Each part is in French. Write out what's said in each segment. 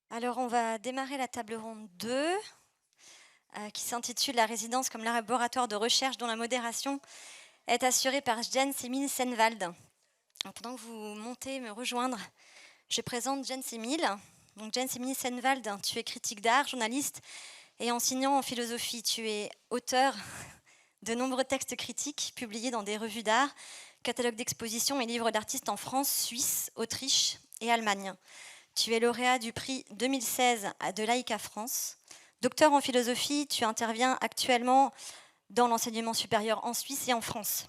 Alors, on va démarrer la table ronde 2, qui s'intitule «La résidence comme laboratoire de recherche dont la modération est assurée par Jens-Emil Senwald». Alors, pendant que vous montez me rejoindre, je présente Jens-Emil. Donc Jens-Emil Senwald, tu es critique d'art, journaliste et enseignant en philosophie. Tu es auteur de nombreux textes critiques publiés dans des revues d'art, catalogues d'expositions et livres d'artistes en France, Suisse, Autriche et Allemagne. Tu es lauréat du prix 2016 de l'AICA France. Docteur en philosophie, tu interviens actuellement dans l'enseignement supérieur en Suisse et en France.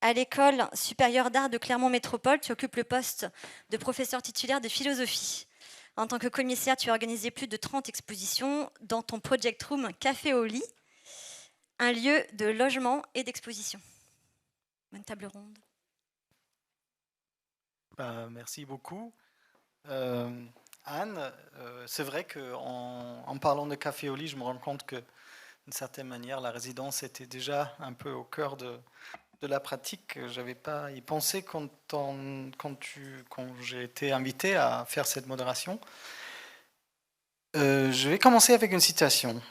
À l'École supérieure d'art de Clermont Métropole, tu occupes le poste de professeur titulaire de philosophie. En tant que commissaire, tu as organisé plus de 30 expositions dans ton Project Room Café au lit, un lieu de logement et d'exposition. Bonne table ronde. Merci beaucoup. Anne, c'est vrai qu'en parlant de Café au lit, je me rends compte que, d'une certaine manière, la résidence était déjà un peu au cœur de la pratique. Je n'avais pas y pensé quand j'ai été invité à faire cette modération. Je vais commencer avec une citation.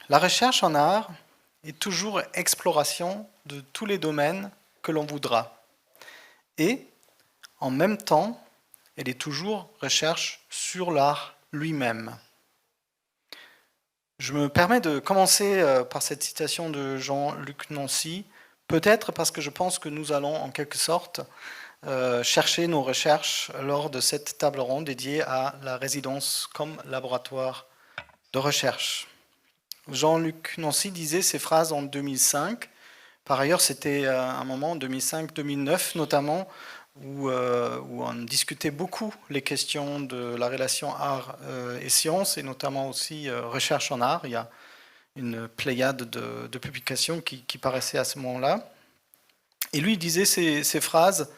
La recherche en art est toujours exploration de tous les domaines que l'on voudra. Et, en même temps, elle est toujours recherche sur l'art lui-même. Je me permets de commencer par cette citation de Jean-Luc Nancy, peut-être parce que je pense que nous allons en quelque sorte chercher nos recherches lors de cette table ronde dédiée à la résidence comme laboratoire de recherche. Jean-Luc Nancy disait ces phrases en 2005. Par ailleurs, c'était un moment, 2005-2009 notamment, où on discutait beaucoup les questions de la relation art et sciences, et notamment aussi recherche en art. Il y a une pléiade de publications qui paraissaient à ce moment-là. Et lui, il disait ces phrases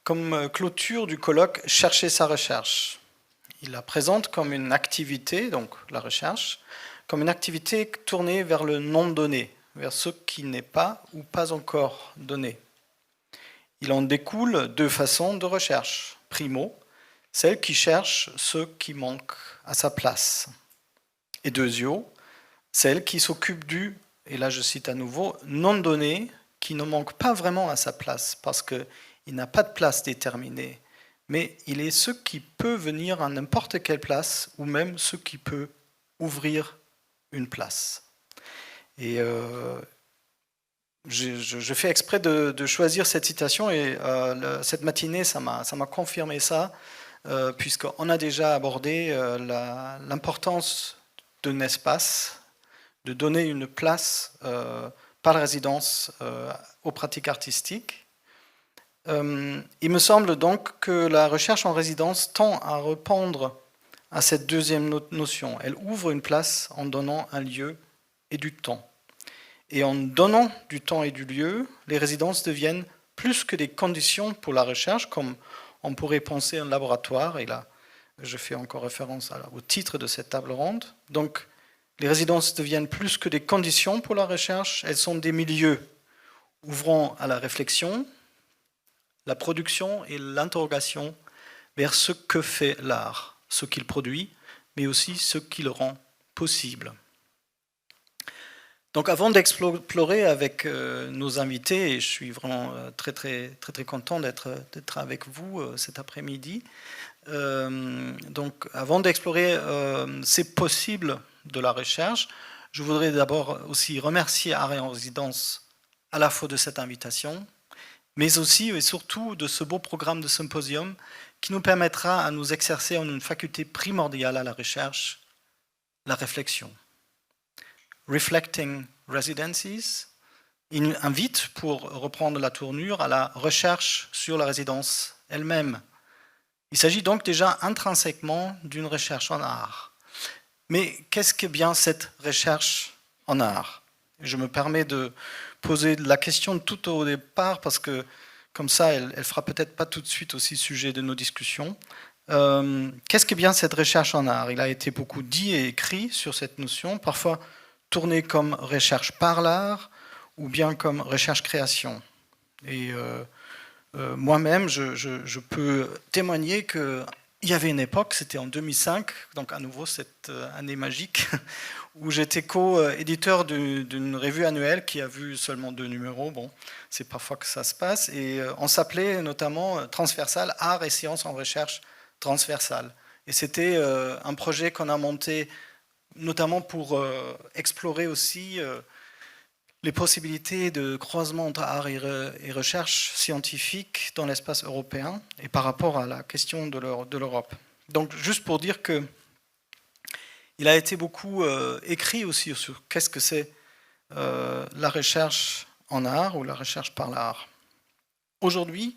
comme clôture du colloque « Chercher sa recherche ». Il la présente comme une activité, donc la recherche, comme une activité tournée vers le non donné, vers ce qui n'est pas ou pas encore donné. Il en découle deux façons de recherche. Primo, celle qui cherche ce qui manque à sa place. Et deuxio, celle qui s'occupe du, et là je cite à nouveau, non donné, qui ne manque pas vraiment à sa place, parce qu'il n'a pas de place déterminée, mais il est ce qui peut venir à n'importe quelle place, ou même ce qui peut ouvrir une place. Et je fais exprès de choisir cette citation, et cette matinée, ça m'a confirmé ça, puisqu'on a déjà abordé l'importance d'un espace, de donner une place par la résidence aux pratiques artistiques. Il me semble donc que la recherche en résidence tend à répondre à cette deuxième notion. Elle ouvre une place en donnant un lieu et du temps. Et en donnant du temps et du lieu, les résidences deviennent plus que des conditions pour la recherche, comme on pourrait penser un laboratoire, et là je fais encore référence au titre de cette table ronde. Donc les résidences deviennent plus que des conditions pour la recherche, elles sont des milieux ouvrant à la réflexion, la production et l'interrogation vers ce que fait l'art, ce qu'il produit, mais aussi ce qui le rend possible. Donc avant d'explorer avec nos invités, et je suis vraiment très content d'être avec vous cet après-midi, donc avant d'explorer ces possibles de la recherche, je voudrais d'abord aussi remercier Art en résidence à la fois de cette invitation, mais aussi et surtout de ce beau programme de symposium qui nous permettra à nous exercer en une faculté primordiale à la recherche, la réflexion. Reflecting Residencies, il invite, pour reprendre la tournure, à la recherche sur la résidence elle-même. Il s'agit donc déjà intrinsèquement d'une recherche en art. Mais qu'est-ce que bien cette recherche en art? Je me permets de poser la question tout au départ, parce que comme ça, elle ne fera peut-être pas tout de suite aussi sujet de nos discussions. Qu'est-ce que bien cette recherche en art? Il a été beaucoup dit et écrit sur cette notion, parfois tournée comme recherche par l'art ou bien comme recherche-création. Et moi-même, je peux témoigner que il y avait une époque, c'était en 2005, donc à nouveau cette année magique, où j'étais co-éditeur d'une revue annuelle qui a vu seulement 2 numéros. Bon, c'est parfois que ça se passe. Et on s'appelait notamment Transversal, Art et Sciences en Recherche Transversale. Et c'était un projet qu'on a monté notamment pour explorer aussi les possibilités de croisement entre art et recherche scientifique dans l'espace européen et par rapport à la question de l'Europe. Donc juste pour dire que il a été beaucoup écrit aussi sur qu'est-ce que c'est la recherche en art ou la recherche par l'art. Aujourd'hui,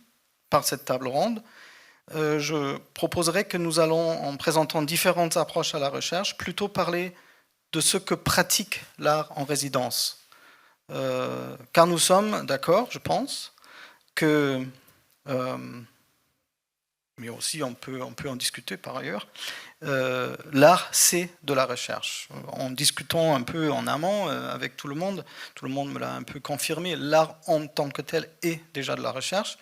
par cette table ronde, je proposerai que nous allons, en présentant différentes approches à la recherche, plutôt parler de ce que pratique l'art en résidence. Car nous sommes d'accord, je pense, que, mais aussi on peut en discuter par ailleurs, l'art c'est de la recherche. En discutant un peu en amont avec tout le monde me l'a un peu confirmé, l'art en tant que tel est déjà de la recherche.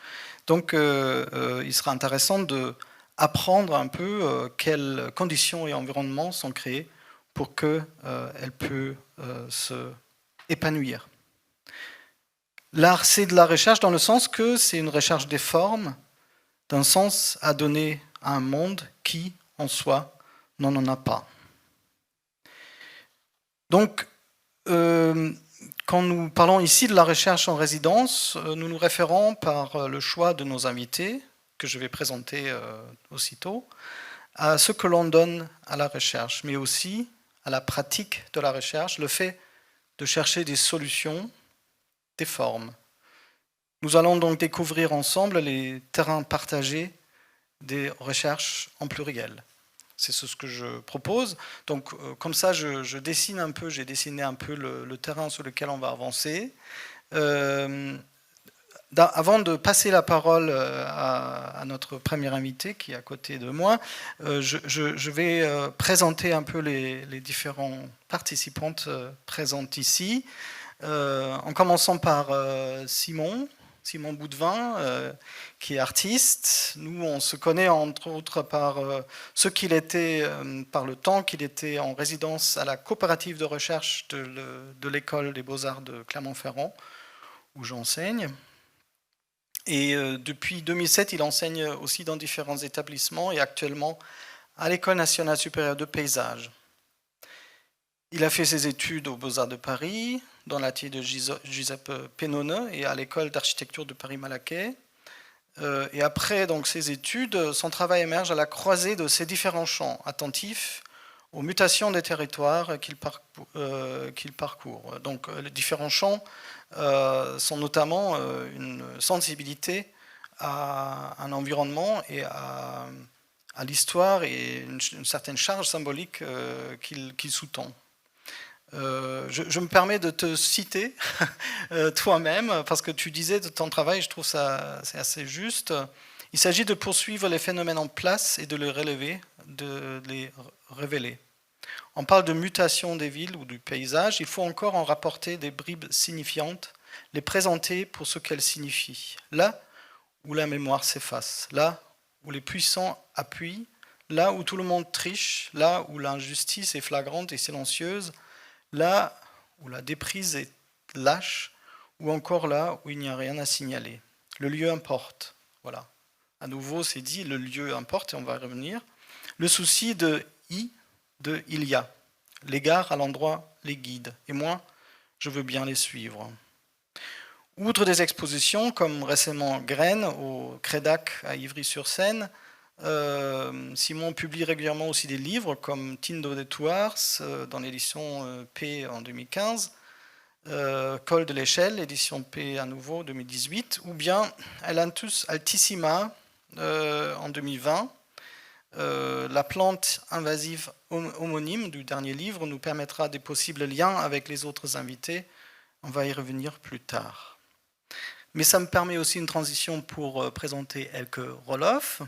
Donc il sera intéressant d'apprendre un peu quelles conditions et environnements sont créés pour qu'elle puisse se épanouir. L'art, c'est de la recherche dans le sens que c'est une recherche des formes, d'un sens à donner à un monde qui, en soi, n'en a pas. Donc, quand nous parlons ici de la recherche en résidence, nous nous référons par le choix de nos invités, que je vais présenter aussitôt, à ce que l'on donne à la recherche, mais aussi à la pratique de la recherche, le fait de chercher des solutions, des formes. Nous allons donc découvrir ensemble les terrains partagés des recherches en pluriel. C'est ce que je propose. Donc, comme ça, j'ai dessiné un peu le terrain sur lequel on va avancer. Avant de passer la parole à notre premier invité qui est à côté de moi, je vais présenter un peu les différents participantes présentes ici, en commençant par Simon Boudvin, qui est artiste. Nous, on se connaît entre autres par par le temps qu'il était en résidence à la coopérative de recherche de l'école des beaux-arts de Clermont-Ferrand, où j'enseigne. Et depuis 2007, il enseigne aussi dans différents établissements et actuellement à l'École nationale supérieure de paysage. Il a fait ses études aux Beaux-Arts de Paris, dans l'atelier de Giuseppe Pennone et à l'École d'architecture de Paris-Malaquais. Et après donc, ses études, son travail émerge à la croisée de ces différents champs, attentifs aux mutations des territoires qu'il parcourt. Donc les différents champs sont notamment une sensibilité à un environnement et à l'histoire et une certaine charge symbolique qu'il sous-tend. Je me permets de te citer toi-même, parce que tu disais de ton travail, je trouve ça c'est assez juste. Il s'agit de poursuivre les phénomènes en place et de les relever, de les révéler. On parle de mutation des villes ou du paysage, il faut encore en rapporter des bribes signifiantes, les présenter pour ce qu'elles signifient. Là où la mémoire s'efface, là où les puissants appuient, là où tout le monde triche, là où l'injustice est flagrante et silencieuse, là où la déprise est lâche, ou encore là où il n'y a rien à signaler. Le lieu importe. Voilà. À nouveau, c'est dit, le lieu importe, et on va y revenir. Le souci de il y a. L'égard à l'endroit les guide. Et moi, je veux bien les suivre. Outre des expositions, comme récemment Graines au Crédac à Ivry-sur-Seine, Simon publie régulièrement aussi des livres comme Tindo de Tuars dans l'édition P en 2015, Col de l'échelle, édition P à nouveau 2018, ou bien Ailanthus altissima en 2020. La plante invasive homonyme du dernier livre nous permettra des possibles liens avec les autres invités. On va y revenir plus tard. Mais ça me permet aussi une transition pour présenter Elke Roloff.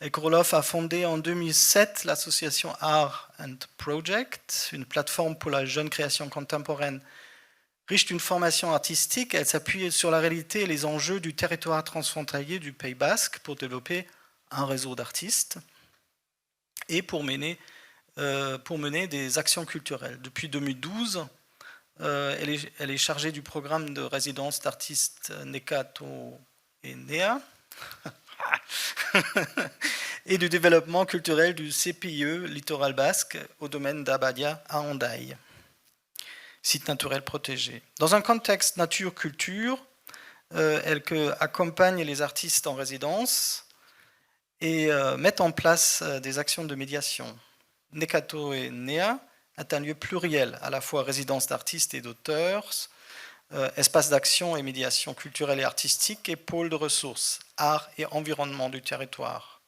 Elke Roloff a fondé en 2007 l'association Art and Project, une plateforme pour la jeune création contemporaine riche d'une formation artistique. Elle s'appuie sur la réalité et les enjeux du territoire transfrontalier du Pays Basque pour développer un réseau d'artistes. et pour mener des actions culturelles. Depuis 2012, elle est chargée du programme de résidence d'artistes Nekato et Nea et du développement culturel du CPIE Littoral Basque au domaine d'Abadia à Hendaye, site naturel protégé. Dans un contexte nature-culture, elle accompagne les artistes en résidence et met en place des actions de médiation. Nekato et Nea est un lieu pluriel, à la fois résidence d'artistes et d'auteurs, espace d'action et médiation culturelle et artistique et pôle de ressources, art et environnement du territoire,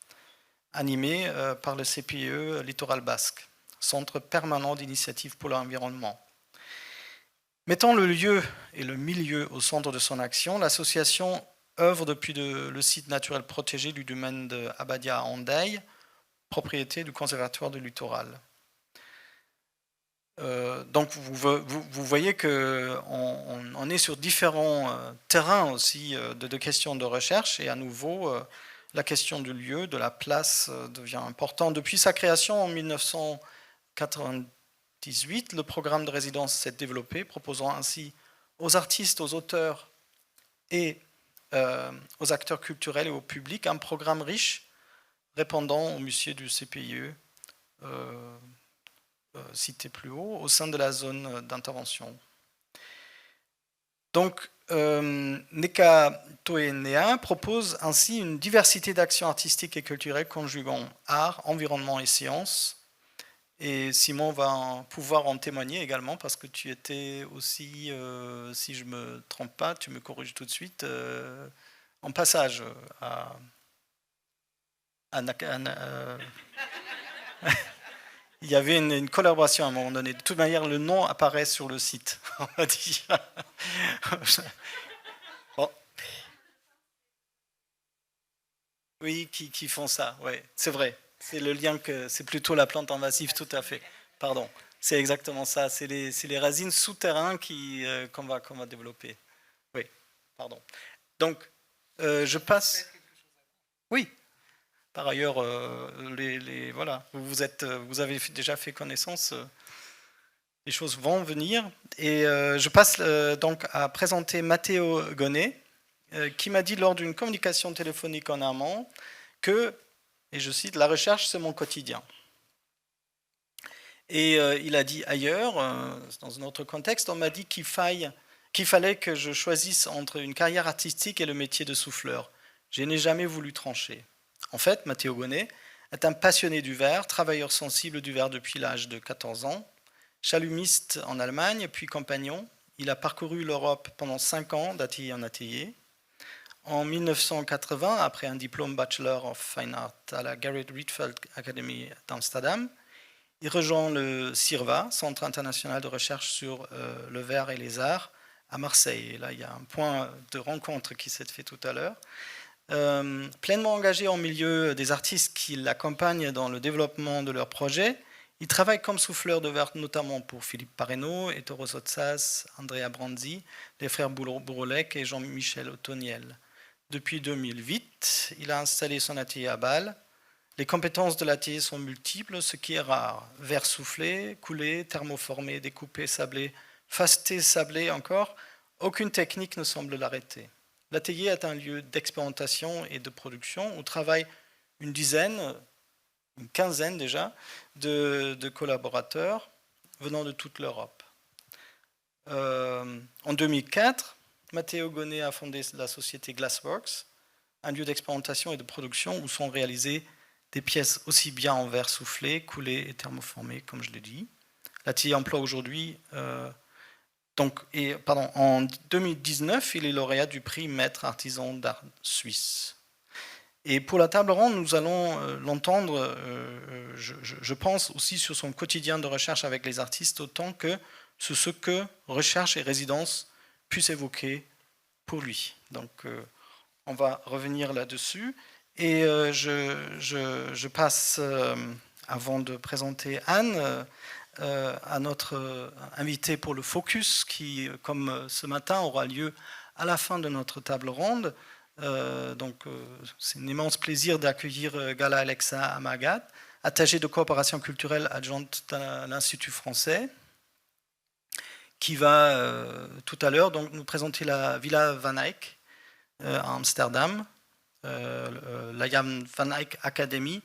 animé par le CPE Littoral Basque, Centre permanent d'initiative pour l'environnement. Mettant le lieu et le milieu au centre de son action, l'association œuvre depuis le site naturel protégé du domaine de Abadia à Hendaye, propriété du Conservatoire du Littoral. Donc vous voyez qu'on est sur différents terrains aussi de questions de recherche, et à nouveau la question du lieu, de la place devient importante. Depuis sa création en 1998, le programme de résidence s'est développé, proposant ainsi aux artistes, aux auteurs et aux acteurs culturels et au public un programme riche répondant aux missions du CPIE cité plus haut, au sein de la zone d'intervention. Donc, Nekato et Nea propose ainsi une diversité d'actions artistiques et culturelles conjuguant art, environnement et sciences. Et Simon va pouvoir en témoigner également, parce que tu étais aussi, si je ne me trompe pas, tu me corriges tout de suite, en passage à il y avait une collaboration à un moment donné. De toute manière, le nom apparaît sur le site. On va dire. Bon. Oui, qui font ça. Ouais, c'est vrai. C'est le lien que c'est plutôt la plante invasive, tout à fait. Pardon. C'est exactement ça. C'est les racines souterraines qu'on va développer. Oui. Pardon. Donc, je passe. Oui. Par ailleurs, voilà, vous avez déjà fait connaissance, les choses vont venir. Et je passe donc à présenter Matteo Gonnet, qui m'a dit lors d'une communication téléphonique en amont que, et je cite, « La recherche, c'est mon quotidien ». Et il a dit ailleurs, dans un autre contexte, on m'a dit qu'il fallait que je choisisse entre une carrière artistique et le métier de souffleur. Je n'ai jamais voulu trancher. En fait, Matteo Gonnet est un passionné du verre, travailleur sensible du verre depuis l'âge de 14 ans, chalumiste en Allemagne, puis compagnon. Il a parcouru l'Europe pendant 5 ans d'atelier en atelier. En 1980, après un diplôme Bachelor of Fine Art à la Gerrit Rietveld Academy d'Amsterdam, il rejoint le CIRVA, Centre international de recherche sur le verre et les arts, à Marseille. Et là, il y a un point de rencontre qui s'est fait tout à l'heure. Pleinement engagé en milieu des artistes qui l'accompagnent dans le développement de leurs projets, il travaille comme souffleur de verre notamment pour Philippe Parreno, Ettore Sottsass, Andrea Branzi, les frères Bourolec et Jean-Michel Otoniel. Depuis 2008, il a installé son atelier à Bâle. Les compétences de l'atelier sont multiples, ce qui est rare. Verre soufflé, coulé, thermoformé, découpé, sablé, fasté, sablé encore, aucune technique ne semble l'arrêter. L'atelier est un lieu d'expérimentation et de production où travaillent une quinzaine déjà, de collaborateurs venant de toute l'Europe. En 2004, Matteo Gonnet a fondé la société Glassworks, un lieu d'expérimentation et de production où sont réalisées des pièces aussi bien en verre soufflé, coulé et thermoformé, comme je l'ai dit. L'atelier emploie aujourd'hui... en 2019, il est lauréat du prix Maître artisan d'art suisse. Et pour la table ronde, nous allons l'entendre, je pense, aussi sur son quotidien de recherche avec les artistes, autant que sur ce que recherche et résidence puissent évoquer pour lui. Donc, on va revenir là-dessus. Et je passe, avant de présenter Anne, à notre invité pour le focus qui, comme ce matin, aura lieu à la fin de notre table ronde. C'est un immense plaisir d'accueillir Gala Alexa Amagat, attachée de coopération culturelle adjointe à l'Institut français, qui va tout à l'heure donc nous présenter la Villa Van Eyck à Amsterdam, la Jan Van Eyck Academy,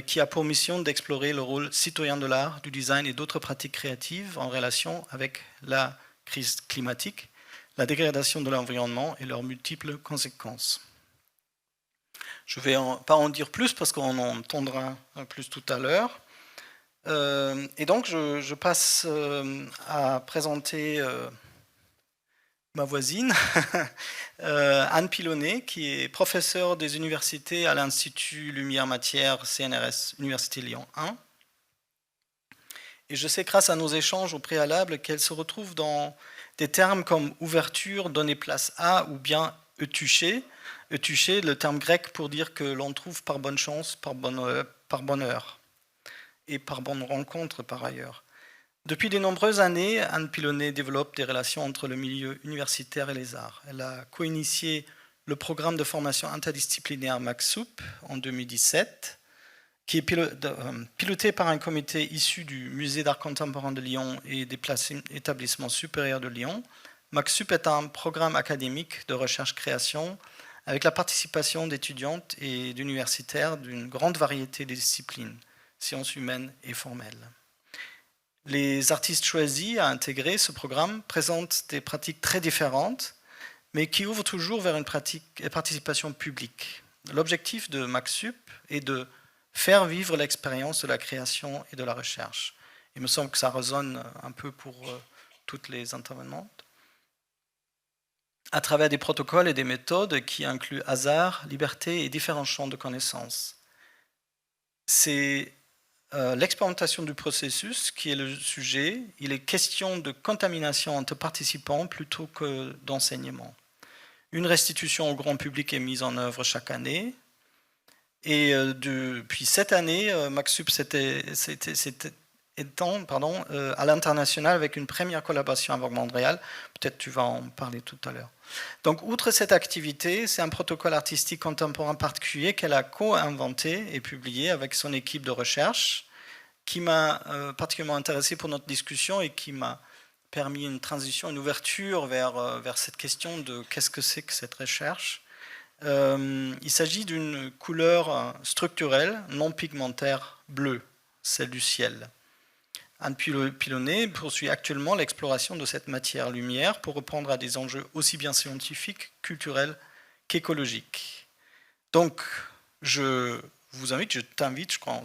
qui a pour mission d'explorer le rôle citoyen de l'art, du design et d'autres pratiques créatives en relation avec la crise climatique, la dégradation de l'environnement et leurs multiples conséquences. Je ne vais pas en dire plus parce qu'on en entendra plus tout à l'heure. Et donc je passe à présenter ma voisine, Anne Pilonnet, qui est professeure des universités à l'Institut Lumière Matière CNRS Université Lyon 1. Et je sais grâce à nos échanges au préalable qu'elle se retrouve dans des termes comme ouverture, donner place à, ou bien eutuché. Eutuché, le terme grec pour dire que l'on trouve par bonne chance, par bonheur, et par bonne rencontre par ailleurs. Depuis de nombreuses années, Anne Pilonnet développe des relations entre le milieu universitaire et les arts. Elle a co-initié le programme de formation interdisciplinaire MACSUP en 2017, qui est piloté par un comité issu du Musée d'art contemporain de Lyon et des établissements supérieurs de Lyon. MACSUP est un programme académique de recherche-création avec la participation d'étudiantes et d'universitaires d'une grande variété de disciplines, sciences humaines et formelles. Les artistes choisis à intégrer ce programme présentent des pratiques très différentes, mais qui ouvrent toujours vers une participation publique. L'objectif de MACSUP est de faire vivre l'expérience de la création et de la recherche. Il me semble que ça résonne un peu pour toutes les intervenantes. À travers des protocoles et des méthodes qui incluent hasard, liberté et différents champs de connaissances. C'est l'expérimentation du processus qui est le sujet. Il est question de contamination entre participants plutôt que d'enseignement. Une restitution au grand public est mise en œuvre chaque année. Et depuis cette année, MACSUP étant à l'international avec une première collaboration avec Montréal. Peut-être tu vas en parler tout à l'heure. Donc, outre cette activité, c'est un protocole artistique contemporain particulier qu'elle a co-inventé et publié avec son équipe de recherche, qui m'a particulièrement intéressé pour notre discussion et qui m'a permis une transition, une ouverture vers cette question de qu'est-ce que c'est que cette recherche. Il s'agit d'une couleur structurelle, non pigmentaire, bleue, celle du ciel. Anne Pilonnet poursuit actuellement l'exploration de cette matière-lumière pour répondre à des enjeux aussi bien scientifiques, culturels qu'écologiques. Donc, je t'invite, je crois, on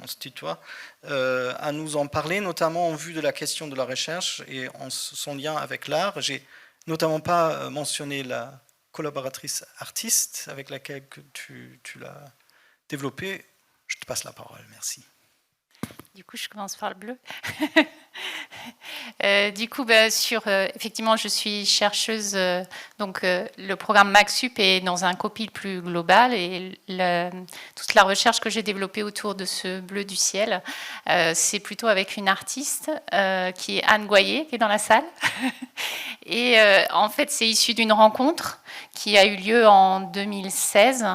se tutoie, à nous en parler, notamment en vue de la question de la recherche et en son lien avec l'art. J'ai notamment pas mentionné la collaboratrice artiste avec laquelle tu l'as développée. Je te passe la parole, merci. Du coup, je commence par le bleu. Effectivement, je suis chercheuse. Le programme MACSUP est dans un copil plus global et toute la recherche que j'ai développée autour de ce bleu du ciel, c'est plutôt avec une artiste qui est Anne Goyer, qui est dans la salle. Et en fait, c'est issu d'une rencontre qui a eu lieu en 2016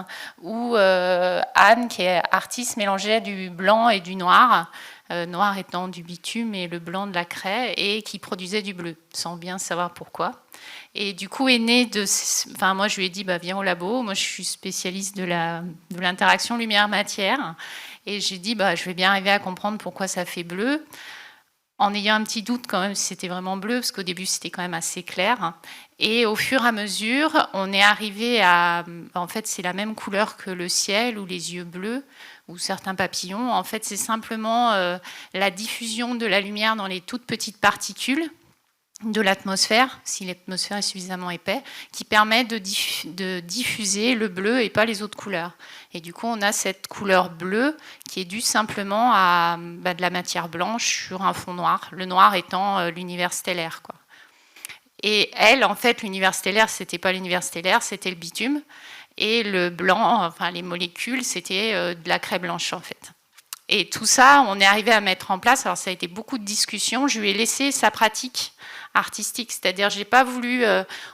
où Anne, qui est artiste, mélangeait du blanc et du noir. Noir étant du bitume et le blanc de la craie, et qui produisait du bleu, sans bien savoir pourquoi. Et du coup est né moi je lui ai dit viens au labo, moi je suis spécialiste de l'interaction lumière-matière, et j'ai dit je vais bien arriver à comprendre pourquoi ça fait bleu, en ayant un petit doute quand même si c'était vraiment bleu, parce qu'au début c'était quand même assez clair. Et au fur et à mesure, on est arrivé à... En fait, c'est la même couleur que le ciel ou les yeux bleus ou certains papillons. En fait, c'est simplement la diffusion de la lumière dans les toutes petites particules de l'atmosphère, si l'atmosphère est suffisamment épais, qui permet de diffuser le bleu et pas les autres couleurs. Et du coup, on a cette couleur bleue qui est due simplement à de la matière blanche sur un fond noir, le noir étant l'univers stellaire, quoi. Et elle, en fait, l'univers stellaire, c'était pas l'univers stellaire, c'était le bitume. Et le blanc, enfin les molécules, c'était de la craie blanche, en fait. Et tout ça, on est arrivé à mettre en place. Alors, ça a été beaucoup de discussions. Je lui ai laissé sa pratique artistique. C'est-à-dire, je n'ai pas voulu,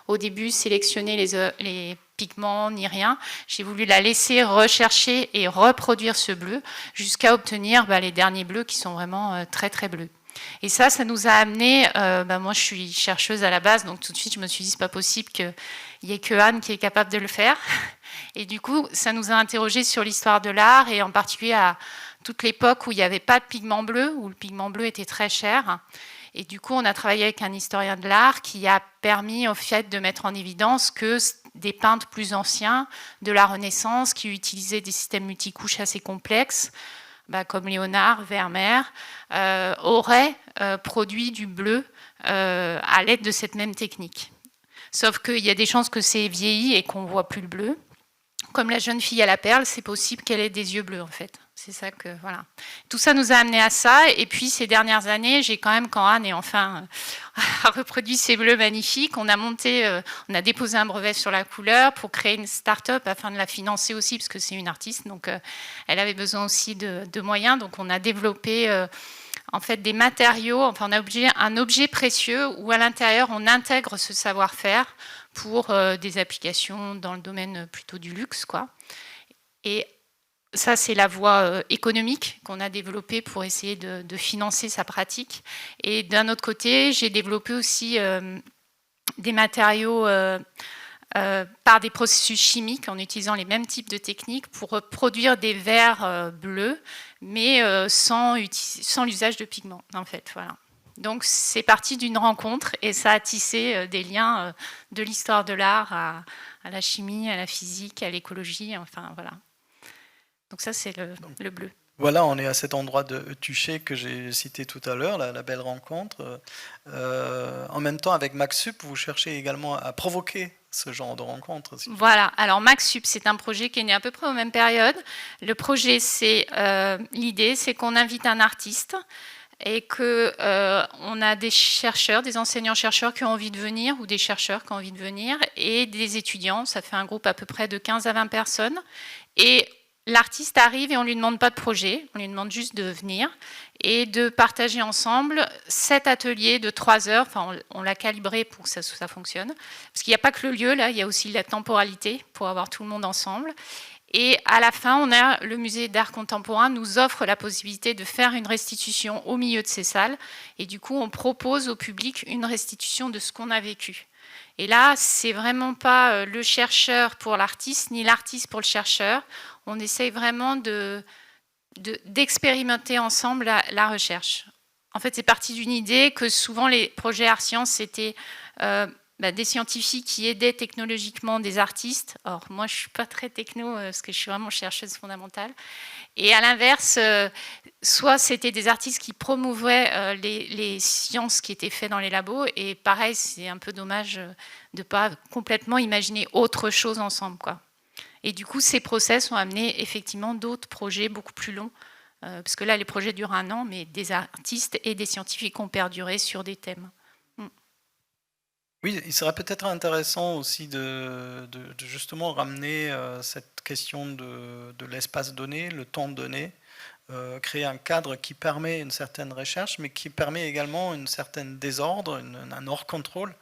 au début, sélectionner les pigments ni rien. J'ai voulu la laisser rechercher et reproduire ce bleu jusqu'à obtenir les derniers bleus qui sont vraiment très, très bleus. Et ça nous a amené, moi je suis chercheuse à la base, donc tout de suite je me suis dit c'est pas possible qu'il n'y ait que Anne qui est capable de le faire. Et du coup, ça nous a interrogés sur l'histoire de l'art et en particulier à toute l'époque où il n'y avait pas de pigment bleu, où le pigment bleu était très cher. Et du coup, on a travaillé avec un historien de l'art qui a permis au fait de mettre en évidence que des peintres plus anciens de la Renaissance qui utilisaient des systèmes multicouches assez complexes, comme Léonard, Vermeer, auraient produit du bleu à l'aide de cette même technique. Sauf qu'il y a des chances que c'est vieilli et qu'on ne voit plus le bleu. Comme la jeune fille à la perle, c'est possible qu'elle ait des yeux bleus, en fait. C'est ça que, voilà. Tout ça nous a amené à ça. Et puis, ces dernières années, j'ai quand même, quand Anne est enfin reproduit ces bleus magnifiques, on a déposé un brevet sur la couleur pour créer une start-up afin de la financer aussi, parce que c'est une artiste. Donc, elle avait besoin aussi de moyens. Donc, on a développé en fait des matériaux. Enfin, on a un objet précieux où à l'intérieur, on intègre ce savoir-faire pour des applications dans le domaine plutôt du luxe, quoi. Et ça, c'est la voie économique qu'on a développée pour essayer de financer sa pratique. Et d'un autre côté, j'ai développé aussi des matériaux par des processus chimiques en utilisant les mêmes types de techniques pour produire des verres bleus, mais sans l'usage de pigments, en fait. Voilà. Donc, c'est parti d'une rencontre et ça a tissé des liens de l'histoire de l'art à la chimie, à la physique, à l'écologie, enfin, voilà. Donc ça, c'est le bleu. Voilà, on est à cet endroit de Tuché que j'ai cité tout à l'heure, la belle rencontre. En même temps, avec MaxSup, vous cherchez également à provoquer ce genre de rencontre. Voilà, alors MaxSup, c'est un projet qui est né à peu près aux mêmes périodes. Le projet, l'idée, c'est qu'on invite un artiste et qu'on a des chercheurs, des enseignants-chercheurs qui ont envie de venir, ou des chercheurs qui ont envie de venir, et des étudiants. Ça fait un groupe à peu près de 15 à 20 personnes. Et l'artiste arrive et on ne lui demande pas de projet, on lui demande juste de venir et de partager ensemble 7 ateliers de 3 heures. Enfin, on l'a calibré pour que ça fonctionne. Parce qu'il n'y a pas que le lieu, là, il y a aussi la temporalité pour avoir tout le monde ensemble. Et à la fin, le musée d'art contemporain nous offre la possibilité de faire une restitution au milieu de ces salles. Et du coup, on propose au public une restitution de ce qu'on a vécu. Et là, c'est vraiment pas le chercheur pour l'artiste, ni l'artiste pour le chercheur. On essaye vraiment d'expérimenter ensemble la recherche. En fait, c'est parti d'une idée que souvent les projets art sciences, c'était des scientifiques qui aidaient technologiquement des artistes. Or, moi, je ne suis pas très techno parce que je suis vraiment chercheuse fondamentale. Et à l'inverse, soit c'était des artistes qui promouvaient les sciences qui étaient faites dans les labos. Et pareil, c'est un peu dommage de ne pas complètement imaginer autre chose ensemble, quoi. Et du coup, ces process ont amené effectivement d'autres projets beaucoup plus longs. Parce que là, les projets durent 1 an, mais des artistes et des scientifiques ont perduré sur des thèmes. Oui, il serait peut-être intéressant aussi de justement ramener cette question de l'espace donné, le temps donné, créer un cadre qui permet une certaine recherche, mais qui permet également une certaine désordre, un hors-contrôle,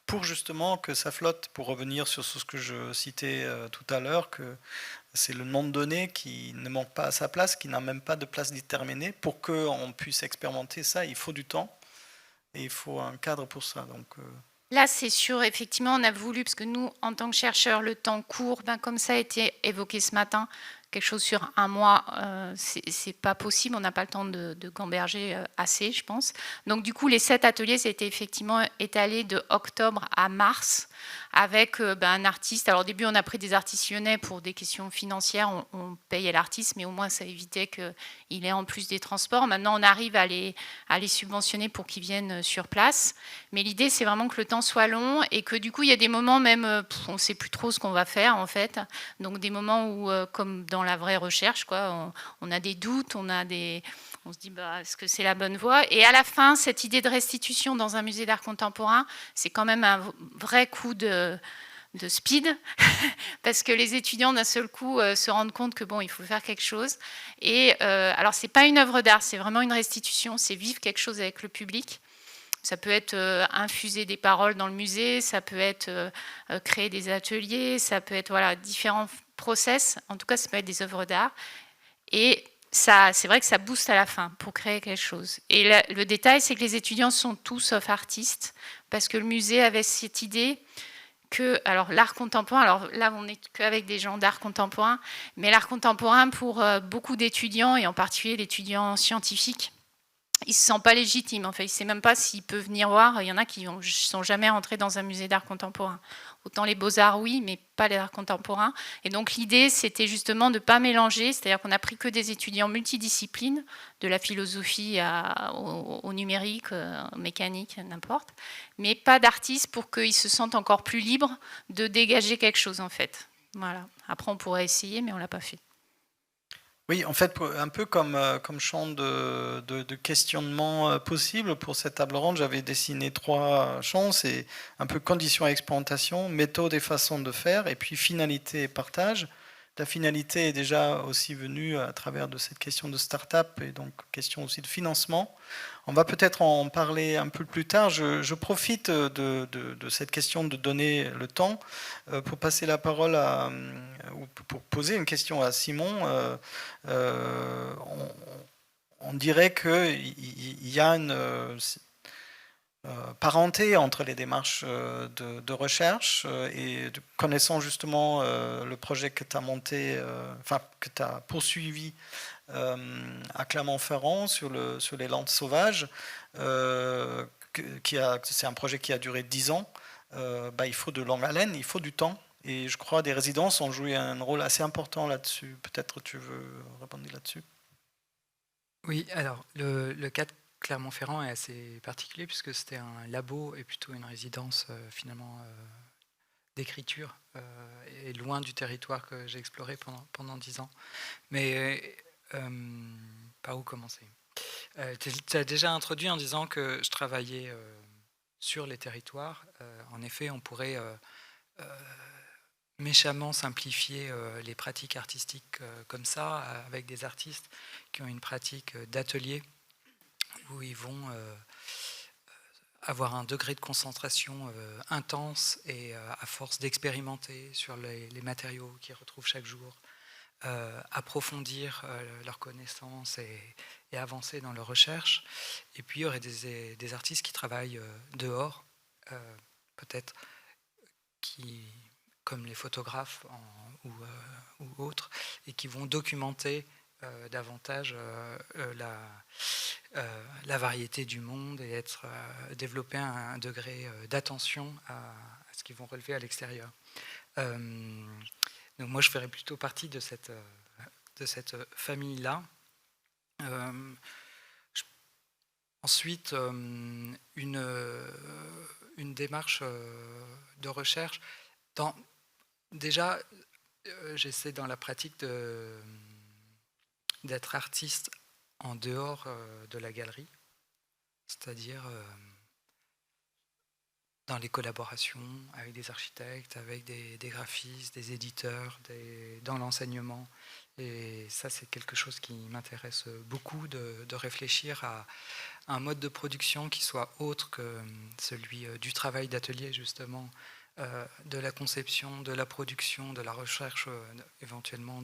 pour justement que ça flotte, pour revenir sur ce que je citais tout à l'heure, que c'est le nom de données qui ne manque pas à sa place, qui n'a même pas de place déterminée. Pour qu'on puisse expérimenter ça, il faut du temps, et il faut un cadre pour ça. Donc, là, c'est sûr, effectivement, on a voulu, parce que nous, en tant que chercheurs, le temps court, comme ça a été évoqué ce matin, quelque chose sur 1 mois, c'est pas possible, on n'a pas le temps de gamberger assez, je pense. Donc du coup, les 7 ateliers, c'était effectivement étalé de octobre à mars, avec un artiste. Alors au début, on a pris des artistes lyonnais pour des questions financières, on payait l'artiste, mais au moins ça évitait qu'il ait en plus des transports. Maintenant, on arrive à les subventionner pour qu'ils viennent sur place. Mais l'idée, c'est vraiment que le temps soit long et que du coup, il y a des moments même, on ne sait plus trop ce qu'on va faire en fait. Donc des moments où, comme dans la vraie recherche, quoi, on a des doutes, on se dit est-ce que c'est la bonne voie? Et à la fin, cette idée de restitution dans un musée d'art contemporain, c'est quand même un vrai coup de de speed, parce que les étudiants d'un seul coup se rendent compte que bon, il faut faire quelque chose. Et alors c'est pas une œuvre d'art, c'est vraiment une restitution, c'est vivre quelque chose avec le public. Ça peut être infuser des paroles dans le musée, ça peut être créer des ateliers, ça peut être voilà, différents process. En tout cas, ça peut être des œuvres d'art. Et ça, c'est vrai que ça booste à la fin pour créer quelque chose. Et le détail, c'est que les étudiants sont tous sauf artistes, parce que le musée avait cette idée que, alors l'art contemporain, alors là on n'est qu'avec des gens d'art contemporain, mais l'art contemporain pour beaucoup d'étudiants, et en particulier l'étudiant scientifique, il ne se sent pas légitime. En fait, il ne sait même pas s'il peut venir voir. Il y en a qui ne sont jamais rentrés dans un musée d'art contemporain. Autant les beaux-arts, oui, mais pas l'art contemporain. Et donc l'idée, c'était justement de ne pas mélanger, c'est-à-dire qu'on n'a pris que des étudiants multidisciplines, de la philosophie au numérique, mécanique, n'importe, mais pas d'artistes pour qu'ils se sentent encore plus libres de dégager quelque chose, en fait. Voilà. Après, on pourrait essayer, mais on ne l'a pas fait. Oui, en fait, un peu comme champ de questionnement possible pour cette table ronde, j'avais dessiné 3 champs, c'est un peu conditions et expérimentation, méthode et façon de faire, et puis finalité et partage. La finalité est déjà aussi venue à travers de cette question de start-up et donc question aussi de financement. On va peut-être en parler un peu plus tard. Je profite de cette question de donner le temps pour passer la parole ou pour poser une question à Simon. On dirait qu'il y a une parenté entre les démarches de recherche et connaissant justement le projet que tu as monté, enfin que tu as poursuivi à Clermont-Ferrand sur les landes sauvages, c'est un projet qui a duré 10 ans. Il faut de longue haleine, il faut du temps. Et je crois que des résidences ont joué un rôle assez important là-dessus. Peut-être tu veux répondre là-dessus. Oui, alors le cas de Clermont-Ferrand est assez particulier puisque c'était un labo et plutôt une résidence finalement d'écriture et loin du territoire que j'ai exploré pendant 10 ans. Mais par où commencer? Tu as déjà introduit en disant que je travaillais sur les territoires. En effet, on pourrait méchamment simplifier les pratiques artistiques comme ça, avec des artistes qui ont une pratique d'atelier où ils vont avoir un degré de concentration intense et à force d'expérimenter sur les matériaux qu'ils retrouvent chaque jour, approfondir leurs connaissances et avancer dans leur recherche. Et puis il y aurait des artistes qui travaillent dehors, peut-être comme les photographes ou autres, et qui vont documenter davantage la variété du monde et développer un degré d'attention à ce qu'ils vont relever à l'extérieur. Donc moi, je ferais plutôt partie de cette famille-là. Ensuite, une démarche de recherche. Déjà, j'essaie dans la pratique d'être artiste en dehors de la galerie, c'est-à-dire dans les collaborations avec des architectes, avec des graphistes, des éditeurs, dans l'enseignement. Et ça, c'est quelque chose qui m'intéresse beaucoup, de réfléchir à un mode de production qui soit autre que celui du travail d'atelier, justement, de la conception, de la production, de la recherche, éventuellement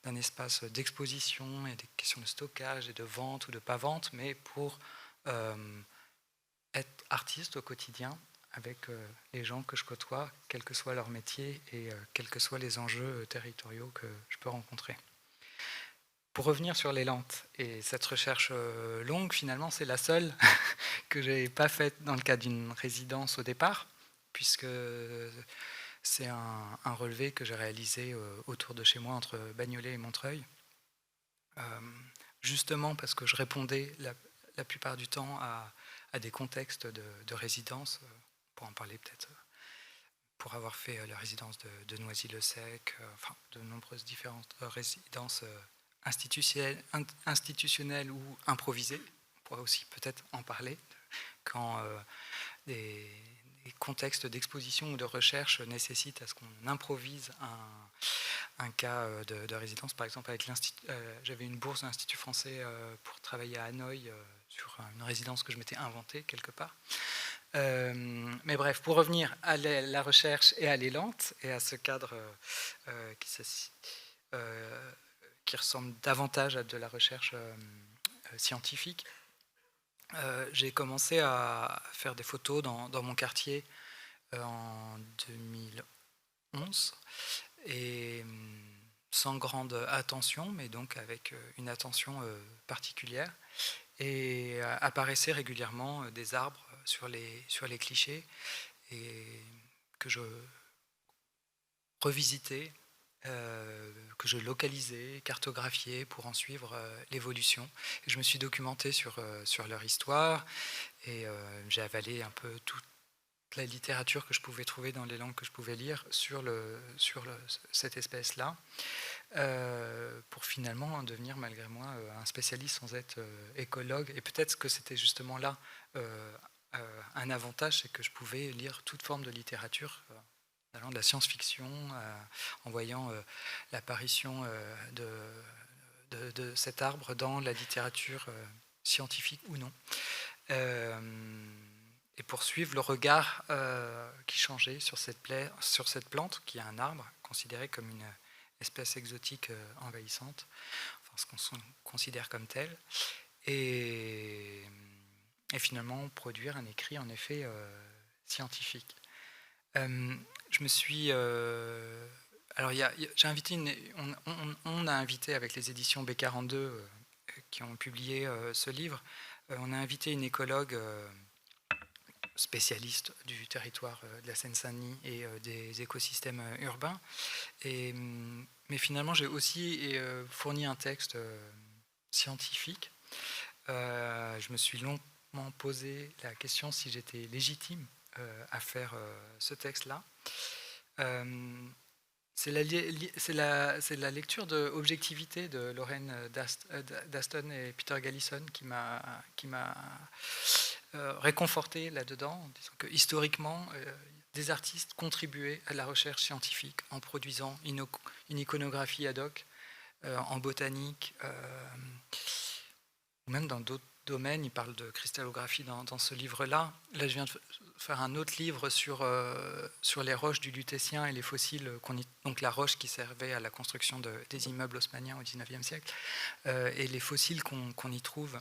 d'un espace d'exposition et des questions de stockage et de vente ou de pas vente, mais pour être artiste au quotidien avec les gens que je côtoie, quel que soit leur métier et quels que soient les enjeux territoriaux que je peux rencontrer. Pour revenir sur les lentes et cette recherche longue, finalement, c'est la seule que je n'ai pas faite dans le cadre d'une résidence au départ, puisque c'est un relevé que j'ai réalisé autour de chez moi, entre Bagnolet et Montreuil, justement parce que je répondais la plupart du temps à des contextes de résidence, pour en parler peut-être, pour avoir fait la résidence de Noisy-le-Sec, enfin de nombreuses différentes résidences institutionnelles ou improvisées. On pourrait aussi peut-être en parler quand des contextes d'exposition ou de recherche nécessitent à ce qu'on improvise un cas de résidence. Par exemple, avec j'avais une bourse de l'Institut français pour travailler à Hanoï sur une résidence que je m'étais inventée quelque part. Mais bref, pour revenir à la recherche et à l'élante et à ce cadre qui ressemble davantage à de la recherche scientifique, j'ai commencé à faire des photos dans mon quartier en 2011 et sans grande attention, mais donc avec une attention particulière. Et apparaissaient régulièrement des arbres sur les clichés et que je revisitais, que je localisais, cartographiais pour en suivre l'évolution. Et je me suis documenté sur leur histoire et j'ai avalé un peu toute la littérature que je pouvais trouver dans les langues que je pouvais lire sur cette espèce-là. Pour finalement devenir malgré moi un spécialiste sans être écologue. Et peut-être que c'était justement là un avantage, c'est que je pouvais lire toute forme de littérature, allant de la science-fiction, en voyant l'apparition de cet arbre dans la littérature scientifique ou non. Et poursuivre le regard qui changeait sur cette plante, qui est un arbre considéré comme une espèce exotique envahissante, enfin ce qu'on considère comme tel, et finalement produire un écrit en effet scientifique. Je me suis... alors j'ai invité on a invité avec les éditions B42 qui ont publié ce livre, on a invité une écologue spécialiste du territoire de la Seine-Saint-Denis et des écosystèmes urbains. Mais finalement, j'ai aussi fourni un texte scientifique. Je me suis longuement posé la question si j'étais légitime à faire ce texte-là. C'est la lecture de Objectivité de Lorraine Daston et Peter Gallison qui m'a réconforté là-dedans, en disant que historiquement, des artistes contribuaient à la recherche scientifique en produisant une iconographie ad hoc, en botanique, ou même dans d'autres domaines. Il parle de cristallographie dans ce livre-là. Là, je viens de faire un autre livre sur les roches du Lutétien et les fossiles, donc la roche qui servait à la construction des immeubles haussmanniens au XIXe siècle, et les fossiles qu'on y trouve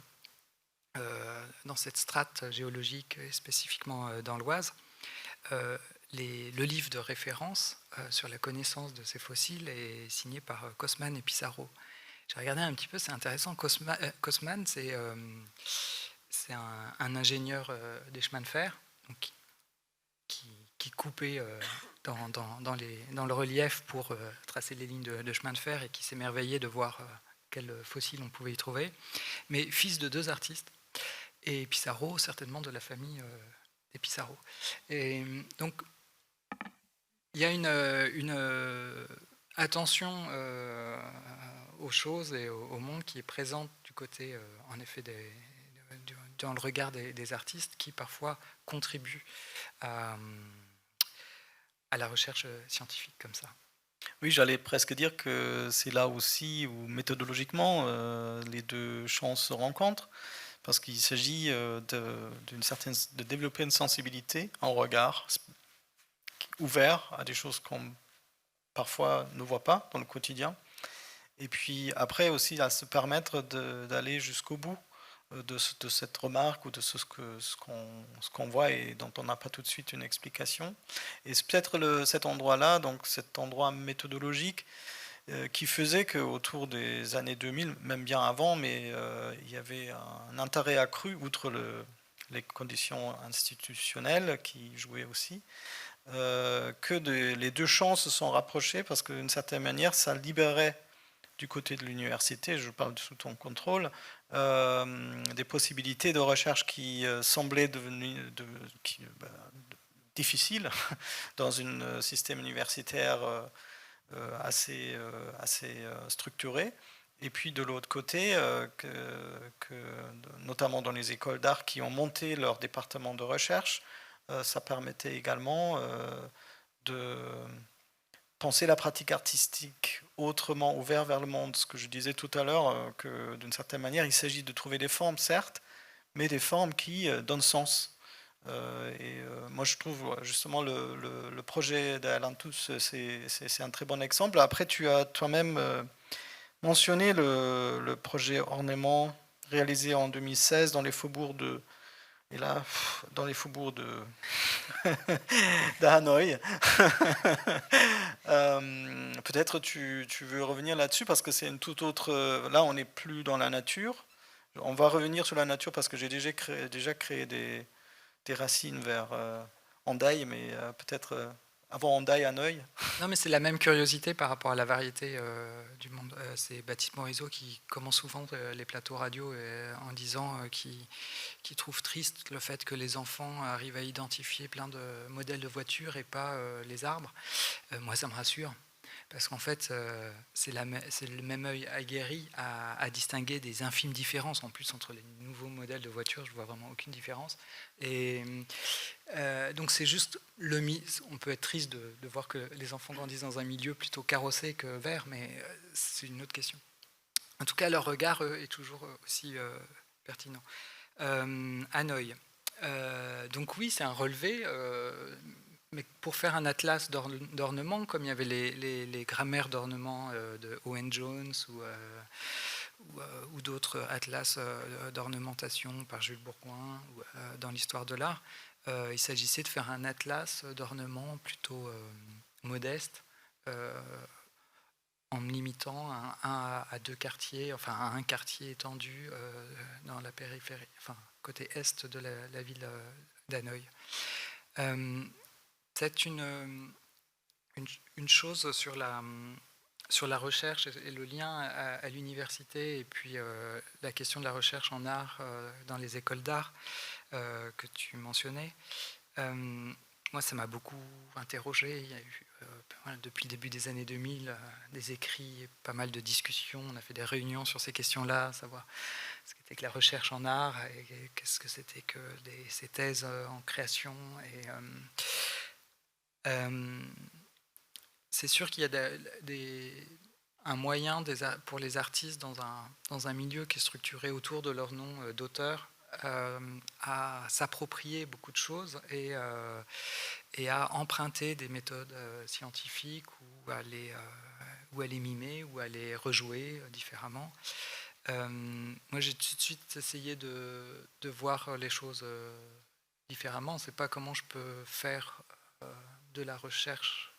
dans cette strate géologique, et spécifiquement dans l'Oise. Le livre de référence sur la connaissance de ces fossiles est signé par Kosman et Pissarro. J'ai regardé un petit peu, c'est intéressant. Kosman, c'est un ingénieur des chemins de fer, donc, qui coupait dans le relief pour tracer les lignes de chemin de fer et qui s'émerveillait de voir quels fossiles on pouvait y trouver, mais fils de 2 artistes. Et Pissarro, certainement de la famille des Pissarro. Et donc, il y a une attention aux choses et au monde qui est présente du côté, en effet, dans le regard des artistes qui parfois contribuent à la recherche scientifique comme ça. Oui, j'allais presque dire que c'est là aussi où méthodologiquement les deux champs se rencontrent, parce qu'il s'agit de développer une sensibilité, un regard ouvert à des choses qu'on parfois ne voit pas dans le quotidien, et puis après aussi à se permettre d'aller jusqu'au bout de cette remarque ou de ce qu'on voit et dont on n'a pas tout de suite une explication. Et c'est peut-être cet endroit-là, donc cet endroit méthodologique, qui faisait qu'autour des années 2000, même bien avant, mais il y avait un intérêt accru, outre les conditions institutionnelles qui jouaient aussi, que les deux champs se sont rapprochés parce qu'une certaine manière, ça libérait du côté de l'université, je parle sous ton contrôle, des possibilités de recherche qui semblaient devenues difficiles dans un système universitaire assez structuré. Et puis de l'autre côté, notamment dans les écoles d'art qui ont monté leur département de recherche, ça permettait également de penser la pratique artistique autrement, ouvert vers le monde. Ce que je disais tout à l'heure, que d'une certaine manière, il s'agit de trouver des formes, certes, mais des formes qui donnent sens. Moi, je trouve justement le projet d'Alantus, c'est un très bon exemple. Après, tu as toi-même mentionné le projet Ornement réalisé en 2016 dans les faubourgs de... Et là, dans les faubourgs de Hanoï. Peut-être tu veux revenir là-dessus parce que c'est une toute autre... Là, on n'est plus dans la nature. On va revenir sur la nature parce que j'ai déjà créé des racines vers Hendaye, mais peut-être avant Hendaye, Hanoï. Non, mais c'est la même curiosité par rapport à la variété du monde. C'est Baptiste Morisot qui commence souvent les plateaux radio en disant qu'il trouve triste le fait que les enfants arrivent à identifier plein de modèles de voitures et pas les arbres. Moi, ça me rassure. Parce qu'en fait, c'est le même œil aguerri à distinguer des infimes différences. En plus, entre les nouveaux modèles de voitures, je ne vois vraiment aucune différence. Et donc, c'est juste on peut être triste de voir que les enfants grandissent dans un milieu plutôt carrossé que vert, mais c'est une autre question. En tout cas, leur regard est toujours aussi pertinent. Hanoï. Donc oui, c'est un relevé. Mais pour faire un atlas d'ornement, comme il y avait les grammaires d'ornement de Owen Jones ou d'autres atlas d'ornementation par Jules Bourgoin dans l'histoire de l'art, il s'agissait de faire un atlas d'ornement plutôt modeste, en me limitant à deux quartiers, enfin à un quartier étendu dans la périphérie, enfin côté est de la ville d'Hanoï. C'est une chose sur la recherche et le lien à l'université et puis la question de la recherche en art dans les écoles d'art que tu mentionnais. Moi, ça m'a beaucoup interrogé. Il y a eu, depuis le début des années 2000, des écrits, pas mal de discussions. On a fait des réunions sur ces questions-là, savoir ce qu'était que la recherche en art et qu'est-ce que c'était que ces thèses en création. Et c'est sûr qu'il y a un moyen pour les artistes dans un milieu qui est structuré autour de leur nom d'auteur à s'approprier beaucoup de choses et à emprunter des méthodes scientifiques ou à les mimer ou à les rejouer différemment. Moi, j'ai tout de suite essayé de voir les choses différemment. C'est pas comment je peux faire de la recherche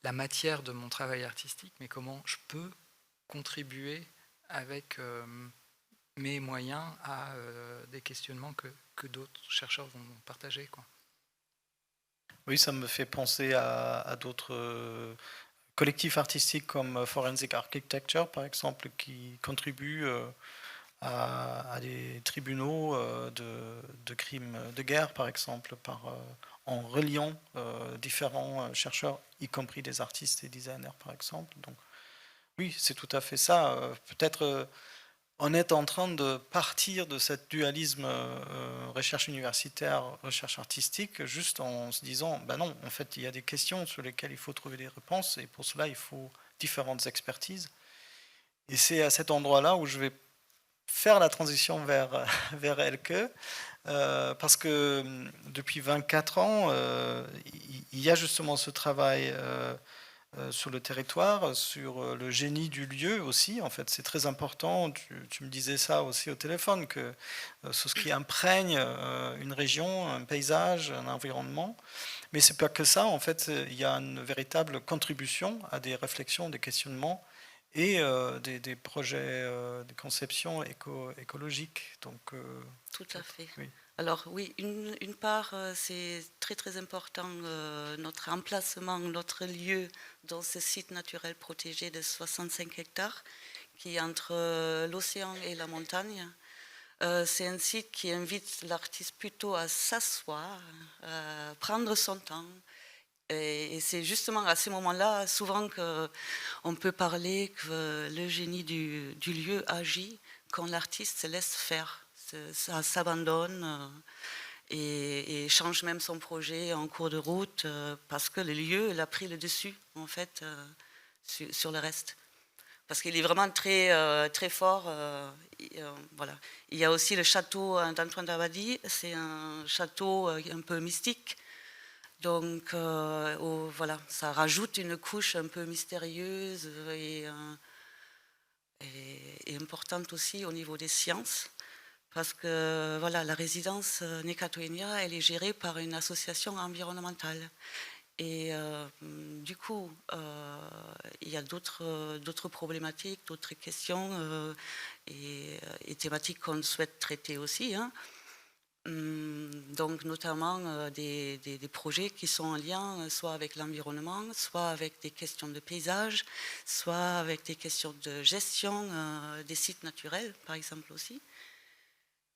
la matière de mon travail artistique, mais comment je peux contribuer avec mes moyens à des questionnements que d'autres chercheurs vont partager, quoi. Oui, ça me fait penser à d'autres collectifs artistiques comme Forensic Architecture, par exemple, qui contribuent à des tribunaux de crimes de guerre, par exemple, en reliant différents chercheurs, y compris des artistes et designers, par exemple. Donc, oui, c'est tout à fait ça. Peut-être on est en train de partir de cet dualisme recherche universitaire, recherche artistique, juste en se disant, ben non, en fait, il y a des questions sur lesquelles il faut trouver des réponses, et pour cela, il faut différentes expertises. Et c'est à cet endroit-là où je vais faire la transition vers Elke, parce que depuis 24 ans, il y a justement ce travail sur le territoire, sur le génie du lieu aussi. En fait, c'est très important. Tu me disais ça aussi au téléphone, que c'est ce qui imprègne une région, un paysage, un environnement. Mais c'est pas que ça. En fait, il y a une véritable contribution à des réflexions, des questionnements et des projets de conception écologique. Donc, tout à fait. Oui. Alors oui, une part, c'est très très important, notre emplacement, notre lieu dans ce site naturel protégé de 65 hectares, qui est entre l'océan et la montagne. C'est un site qui invite l'artiste plutôt à s'asseoir, à prendre son temps. Et c'est justement à ces moments-là, souvent, qu'on peut parler que le génie du lieu agit quand l'artiste se laisse faire, ça s'abandonne. et change même son projet en cours de route parce que le lieu il a pris le dessus en fait sur le reste. Parce qu'il est vraiment très fort. Voilà. Il y a aussi le château d'Antoine d'Abadie, c'est un château un peu mystique. Donc voilà, ça rajoute une couche un peu mystérieuse et importante aussi au niveau des sciences. Parce que voilà, la résidence Nekatoenia, elle est gérée par une association environnementale. Et du coup, il y a d'autres problématiques, d'autres questions et thématiques qu'on souhaite traiter aussi. Hein. Donc notamment des projets qui sont en lien soit avec l'environnement, soit avec des questions de paysage, soit avec des questions de gestion des sites naturels, par exemple aussi.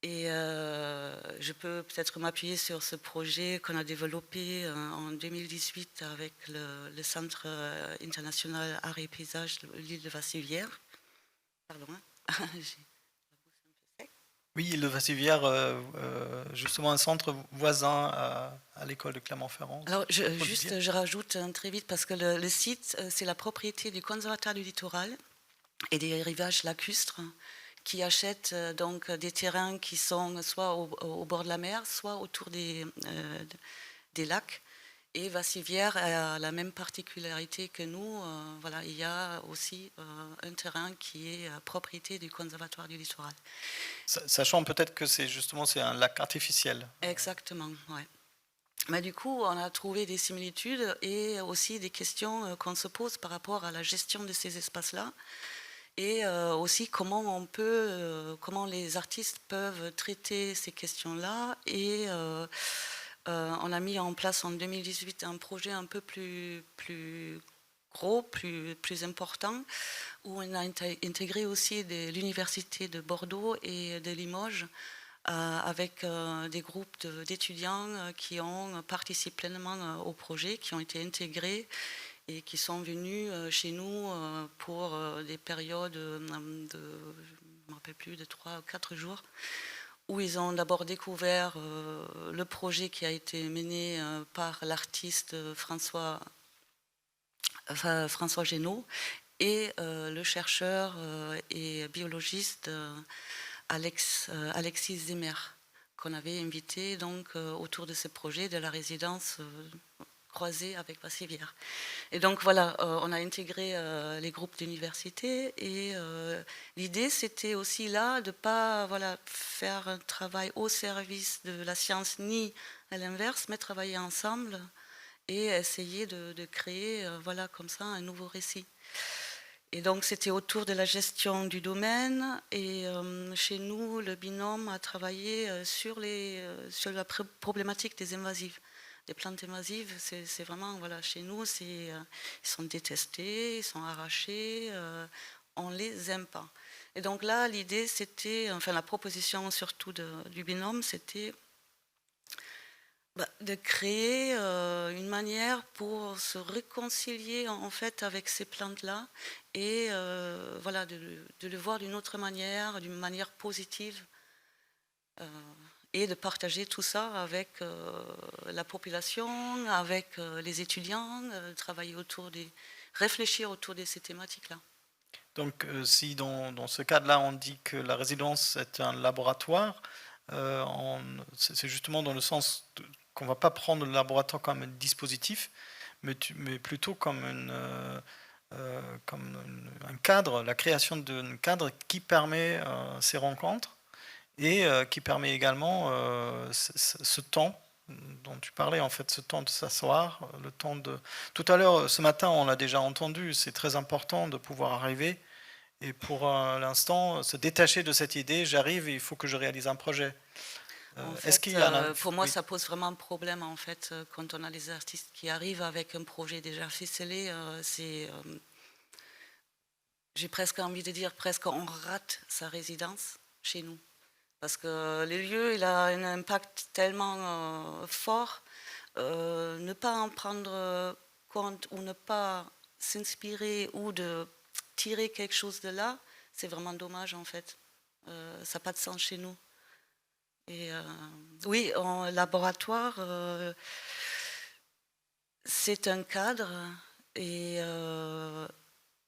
Et je peux peut-être m'appuyer sur ce projet qu'on a développé en 2018 avec le Centre international art et paysage de l'île de Vassivière. Pardon, hein. Oui, le Vassivière, justement un centre voisin à l'école de Clermont-Ferrand. Alors, je rajoute très vite parce que le site, c'est la propriété du Conservatoire du littoral et des rivages lacustres qui achètent donc des terrains qui sont soit au bord de la mer, soit autour des lacs. Et Vassivière a la même particularité que nous. Voilà, il y a aussi un terrain qui est propriété du Conservatoire du littoral. Sachant peut-être que c'est un lac artificiel. Exactement, ouais. Mais du coup, on a trouvé des similitudes et aussi des questions qu'on se pose par rapport à la gestion de ces espaces-là. Et aussi comment les artistes peuvent traiter ces questions-là. Et on a mis en place en 2018 un projet un peu plus gros, plus important, où on a intégré aussi l'université de Bordeaux et de Limoges, avec des groupes d'étudiants qui ont participé pleinement au projet, qui ont été intégrés et qui sont venus chez nous pour des périodes je ne me rappelle plus, de 3 ou 4 jours, où ils ont d'abord découvert le projet qui a été mené par l'artiste François Génaud et le chercheur et biologiste Alexis Zimmer, qu'on avait invité donc autour de ce projet de la résidence croisée avec Vassivière. Et donc voilà, on a intégré les groupes d'université et l'idée c'était aussi là de ne pas faire un travail au service de la science ni à l'inverse, mais travailler ensemble et essayer de créer comme ça un nouveau récit. Et donc c'était autour de la gestion du domaine et chez nous le binôme a travaillé sur la problématique des invasives. Les plantes invasives, c'est vraiment, chez nous, ils sont détestés, ils sont arrachés, on ne les aime pas. Et donc là, l'idée, c'était, la proposition surtout du binôme, c'était de créer une manière pour se réconcilier en fait avec ces plantes-là et de le voir d'une autre manière, d'une manière positive. Et de partager tout ça avec la population, avec les étudiants, réfléchir autour de ces thématiques-là. Donc si dans ce cadre-là on dit que la résidence est un laboratoire, c'est justement dans le sens qu'on ne va pas prendre le laboratoire comme un dispositif, mais plutôt comme un cadre, la création d'un cadre qui permet ces rencontres et qui permet également ce temps dont tu parlais, en fait, ce temps de s'asseoir, le temps de... Tout à l'heure, ce matin, on l'a déjà entendu, c'est très important de pouvoir arriver et pour l'instant, se détacher de cette idée, j'arrive et il faut que je réalise un projet. Est-ce qu'il y a pour moi, ça pose vraiment un problème, en fait, quand on a les artistes qui arrivent avec un projet déjà ficelé, j'ai presque envie de dire, on rate sa résidence chez nous. Parce que le lieu, il a un impact tellement fort. Ne pas en prendre compte ou ne pas s'inspirer ou de tirer quelque chose de là, c'est vraiment dommage en fait. Ça n'a pas de sens chez nous. Et oui, en laboratoire, c'est un cadre et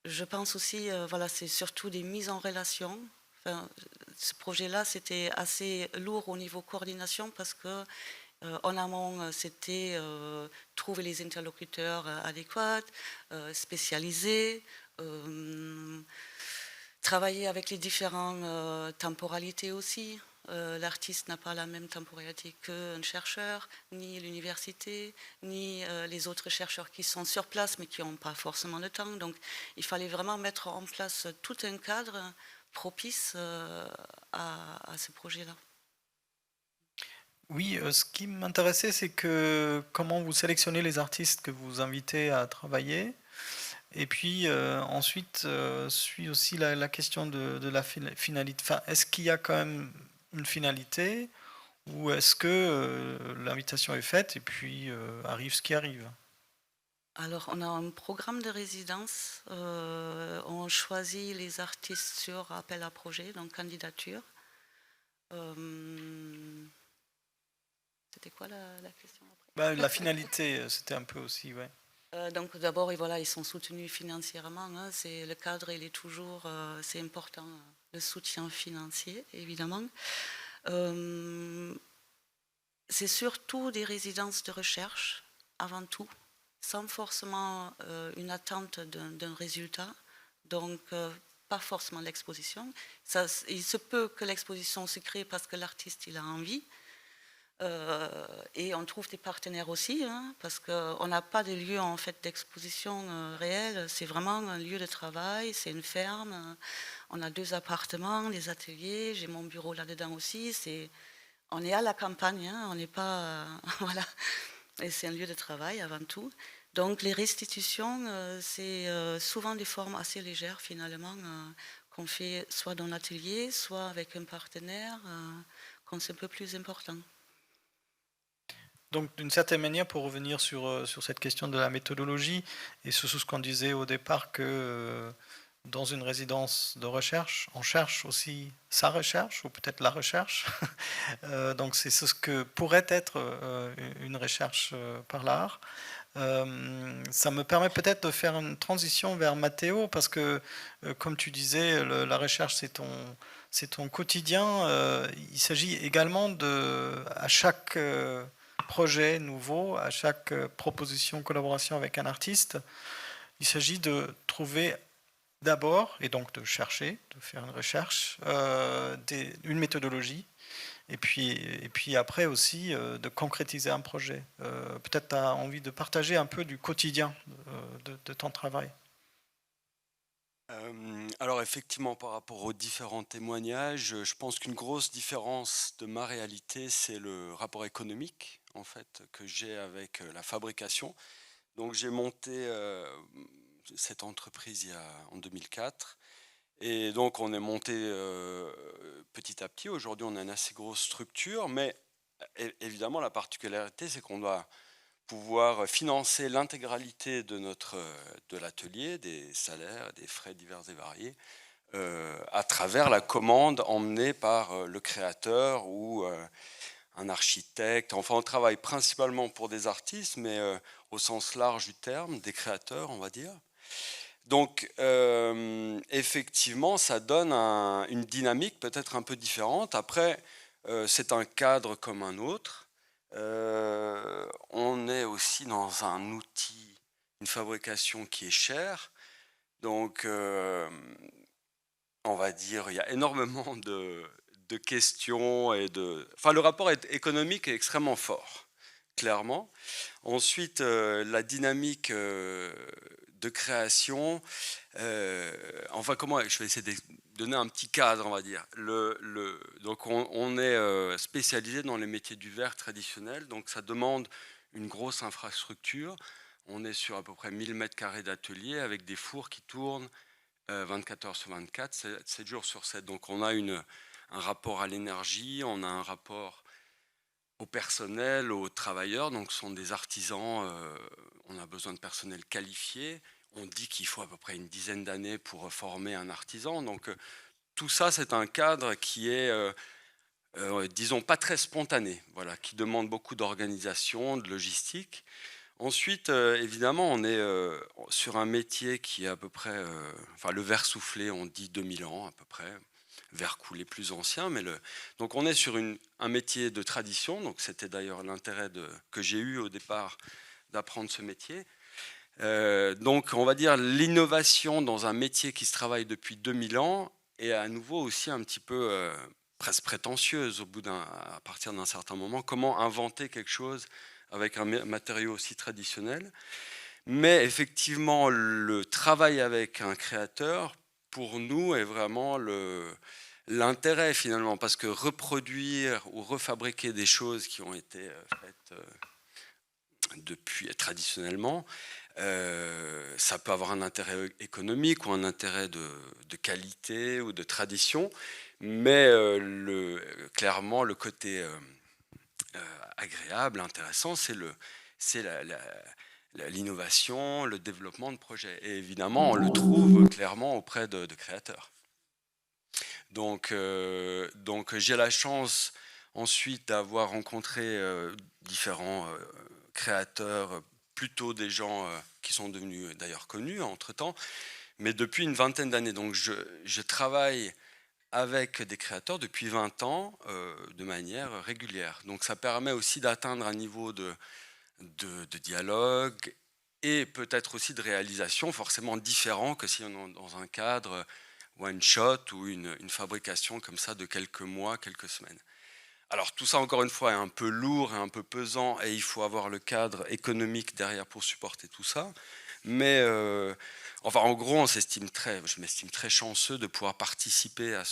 je pense aussi, voilà, c'est surtout des mises en relation. Enfin, ce projet-là, c'était assez lourd au niveau coordination parce que en amont, c'était trouver les interlocuteurs adéquats, spécialisés, travailler avec les différentes temporalités aussi. L'artiste n'a pas la même temporalité qu'un chercheur, ni l'université, ni les autres chercheurs qui sont sur place mais qui n'ont pas forcément le temps. Donc il fallait vraiment mettre en place tout un cadre propice à ce projet-là. Oui, ce qui m'intéressait, c'est que comment vous sélectionnez les artistes que vous invitez à travailler. Et puis ensuite suit aussi la question de la finalité. Enfin, est-ce qu'il y a quand même une finalité ou est-ce que l'invitation est faite et puis arrive ce qui arrive? Alors, on a un programme de résidence. On choisit les artistes sur appel à projet, donc candidature. C'était quoi la question après? Bah, la finalité, c'était un peu aussi, ouais. Donc d'abord, et voilà, ils sont soutenus financièrement. Hein, c'est le cadre, il est toujours, c'est important, le soutien financier, évidemment. C'est surtout des résidences de recherche, avant tout, sans forcément une attente d'un résultat. Donc, pas forcément l'exposition. Il se peut que l'exposition se crée parce que l'artiste il a envie. Et on trouve des partenaires aussi, hein, parce qu'on n'a pas de lieu en fait d'exposition réelle. C'est vraiment un lieu de travail, c'est une ferme. On a 2 appartements, des ateliers. J'ai mon bureau là-dedans aussi. On est à la campagne, hein, on n'est pas voilà. Et c'est un lieu de travail avant tout. Donc les restitutions, c'est souvent des formes assez légères finalement qu'on fait soit dans l'atelier, soit avec un partenaire quand c'est un peu plus important. Donc, d'une certaine manière, pour revenir sur cette question de la méthodologie, et sur ce qu'on disait au départ, que dans une résidence de recherche, on cherche aussi sa recherche, ou peut-être la recherche. Donc, c'est ce que pourrait être une recherche par l'art. Ça me permet peut-être de faire une transition vers Mathéo, parce que, comme tu disais, la recherche, c'est ton quotidien. Il s'agit également à chaque projet nouveau, à chaque proposition, collaboration avec un artiste, il s'agit de trouver d'abord, et donc de chercher, de faire une recherche, une méthodologie, et puis après aussi de concrétiser un projet. Peut-être tu as envie de partager un peu du quotidien de ton travail. Alors effectivement, par rapport aux différents témoignages, je pense qu'une grosse différence de ma réalité, c'est le rapport économique en fait que j'ai avec la fabrication. Donc j'ai monté cette entreprise en 2004 et donc on est monté petit à petit. Aujourd'hui, on a une assez grosse structure, mais évidemment la particularité, c'est qu'on doit pouvoir financer l'intégralité de l'atelier, des salaires, des frais divers et variés, à travers la commande emmenée par le créateur ou un architecte. Enfin, on travaille principalement pour des artistes, mais au sens large du terme, des créateurs, on va dire. Donc, effectivement, ça donne une dynamique peut-être un peu différente. Après, c'est un cadre comme un autre. On est aussi dans un outil, une fabrication qui est chère. Donc, on va dire, il y a énormément de questions Enfin, le rapport économique est extrêmement fort, clairement. Ensuite, la dynamique de création. Enfin, je vais essayer de donner un petit cadre, on va dire. Donc, on est spécialisé dans les métiers du verre traditionnels, donc ça demande une grosse infrastructure. On est sur à peu près 1000 mètres carrés d'atelier avec des fours qui tournent 24 heures sur 24, 7 jours sur 7. Donc, on a un rapport à l'énergie, on a un rapport au personnel, aux travailleurs. Donc, ce sont des artisans, on a besoin de personnel qualifié. On dit qu'il faut à peu près une dizaine d'années pour former un artisan. Donc, tout ça, c'est un cadre qui est disons, pas très spontanée, voilà, qui demande beaucoup d'organisation, de logistique. Ensuite, évidemment, on est sur un métier qui est à peu près, enfin le verre soufflé, on dit 2000 ans à peu près, verre coulé plus ancien, mais donc on est sur un métier de tradition, donc c'était d'ailleurs l'intérêt que j'ai eu au départ d'apprendre ce métier. Donc on va dire l'innovation dans un métier qui se travaille depuis 2000 ans est à nouveau aussi un petit peu presque prétentieuse à partir d'un certain moment. Comment inventer quelque chose avec un matériau aussi traditionnel? Mais effectivement, le travail avec un créateur, pour nous, est vraiment l'intérêt finalement, parce que reproduire ou refabriquer des choses qui ont été faites depuis traditionnellement, ça peut avoir un intérêt économique ou un intérêt de qualité ou de tradition, mais clairement le côté agréable, intéressant, c'est l'innovation, le développement de projets. Et évidemment, on le trouve clairement auprès de créateurs. Donc j'ai la chance ensuite d'avoir rencontré différents créateurs, plutôt des gens qui sont devenus d'ailleurs connus entre-temps, mais depuis une vingtaine d'années. Donc je travaille avec des créateurs depuis 20 ans de manière régulière. Donc ça permet aussi d'atteindre un niveau de dialogue et peut-être aussi de réalisation forcément différent que si on est dans un cadre one shot ou une fabrication comme ça de quelques mois, quelques semaines. Alors tout ça encore une fois est un peu lourd et un peu pesant et il faut avoir le cadre économique derrière pour supporter tout ça. Mais enfin en gros je m'estime très chanceux de pouvoir participer à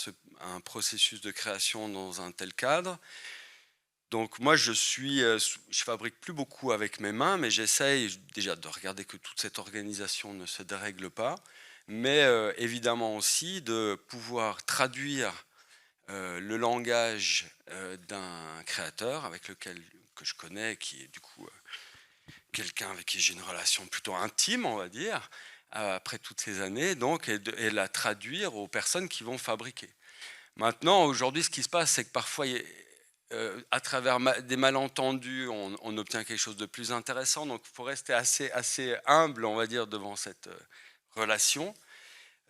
un processus de création dans un tel cadre. Donc moi je fabrique plus beaucoup avec mes mains, mais j'essaye déjà de regarder que toute cette organisation ne se dérègle pas, mais évidemment aussi de pouvoir traduire le langage d'un créateur que je connais, qui est du coup quelqu'un avec qui j'ai une relation plutôt intime, on va dire, après toutes ces années, donc, et la traduire aux personnes qui vont fabriquer. Maintenant, aujourd'hui, ce qui se passe, c'est que parfois, à travers des malentendus, on obtient quelque chose de plus intéressant. Donc, il faut rester assez humble, on va dire, devant cette relation.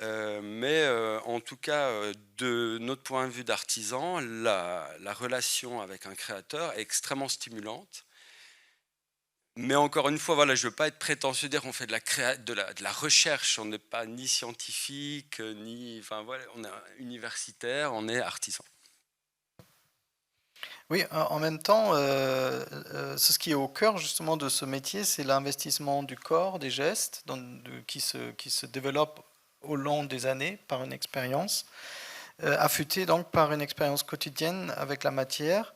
Mais en tout cas, de notre point de vue d'artisan, la relation avec un créateur est extrêmement stimulante. Mais encore une fois, voilà, je ne veux pas être prétentieux, dire qu'on fait de la recherche, on n'est pas ni scientifique, enfin, voilà, on est universitaire, on est artisan. Oui, en même temps, ce qui est au cœur justement de ce métier, c'est l'investissement du corps, des gestes, qui se développe au long des années par une expérience, affûtée donc par une expérience quotidienne avec la matière.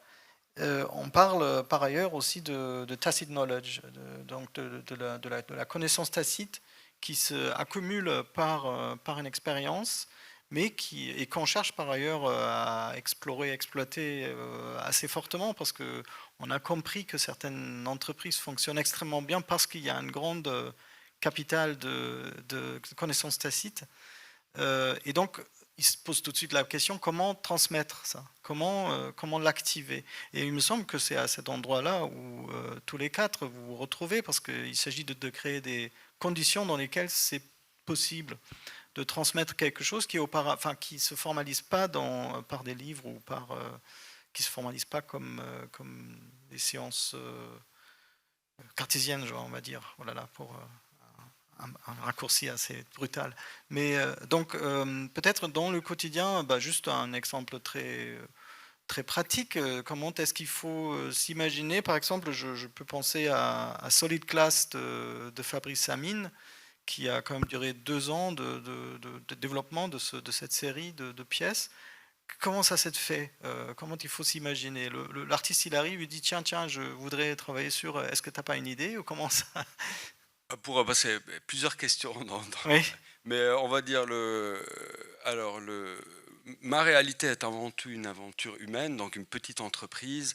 On parle par ailleurs aussi de tacit knowledge, donc de la connaissance tacite qui s'accumule par une expérience, mais qu'on cherche par ailleurs à explorer, exploiter assez fortement, parce qu'on a compris que certaines entreprises fonctionnent extrêmement bien parce qu'il y a une grande capital de connaissances tacites. Et donc, il se pose tout de suite la question, comment transmettre ça, comment l'activer. Et il me semble que c'est à cet endroit-là où tous les quatre vous vous retrouvez, parce qu'il s'agit de créer des conditions dans lesquelles c'est possible de transmettre quelque chose qui ne se formalise pas par des livres ou qui ne se formalise pas comme des séances cartésiennes, on va dire. Voilà, là, pour un raccourci assez brutal. Mais donc, peut-être dans le quotidien, juste un exemple très pratique, comment est-ce qu'il faut s'imaginer. Par exemple, je peux penser à Solid Class de Fabrice Amine, qui a quand même duré 2 ans de développement de cette série de pièces. Comment ça s'est fait? Comment il faut s'imaginer? L'artiste, il arrive, il dit tiens, je voudrais travailler sur. Est-ce que tu n'as pas une idée ou comment ça? Pour passer plusieurs questions Oui. mais on va dire ma réalité est avant tout une aventure humaine, donc une petite entreprise.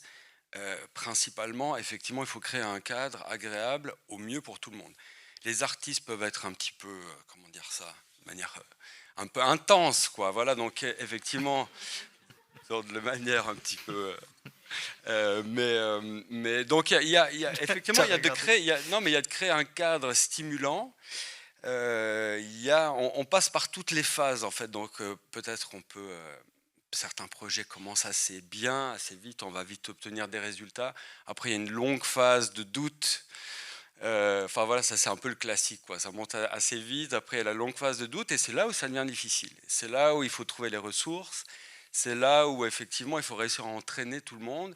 Principalement, effectivement, il faut créer un cadre agréable au mieux pour tout le monde. Les artistes peuvent être un petit peu, comment dire ça, de manière un peu intense, quoi. Voilà, donc effectivement, de manière un petit peu. Mais donc effectivement, il y a de créer un cadre stimulant. On passe par toutes les phases en fait, donc peut-être qu'on peut. Certains projets commencent assez bien, assez vite, on va vite obtenir des résultats. Après, il y a une longue phase de doute. Enfin voilà, ça c'est un peu le classique, quoi. Ça monte assez vite. Après, il y a la longue phase de doute, et c'est là où ça devient difficile. C'est là où il faut trouver les ressources. C'est là où effectivement il faut réussir à entraîner tout le monde.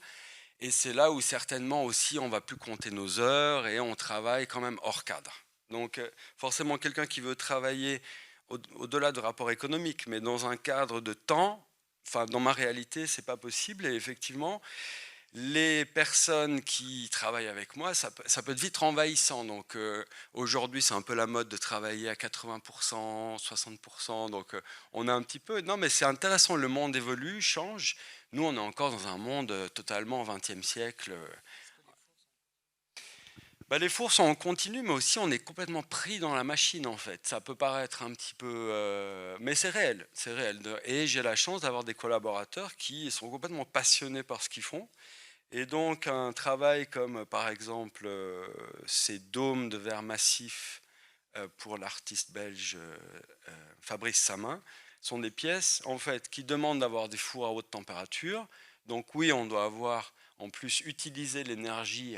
Et c'est là où certainement aussi on va plus compter nos heures et on travaille quand même hors cadre. Donc forcément, quelqu'un qui veut travailler au-delà du rapport économique, mais dans un cadre de temps. Enfin, dans ma réalité, c'est pas possible. Et effectivement, les personnes qui travaillent avec moi, ça peut être vite envahissant. Donc aujourd'hui, c'est un peu la mode de travailler à 80%, 60%. Donc on a un petit peu. Non, mais c'est intéressant. Le monde évolue, change. Nous, on est encore dans un monde totalement au XXe siècle. Les fours, on continue, mais aussi on est complètement pris dans la machine en fait. Ça peut paraître un petit peu, mais c'est réel, c'est réel. Et j'ai la chance d'avoir des collaborateurs qui sont complètement passionnés par ce qu'ils font. Et donc un travail comme par exemple ces dômes de verre massif pour l'artiste belge Fabrice Samin sont des pièces en fait qui demandent d'avoir des fours à haute température. Donc oui, on doit avoir en plus utilisé l'énergie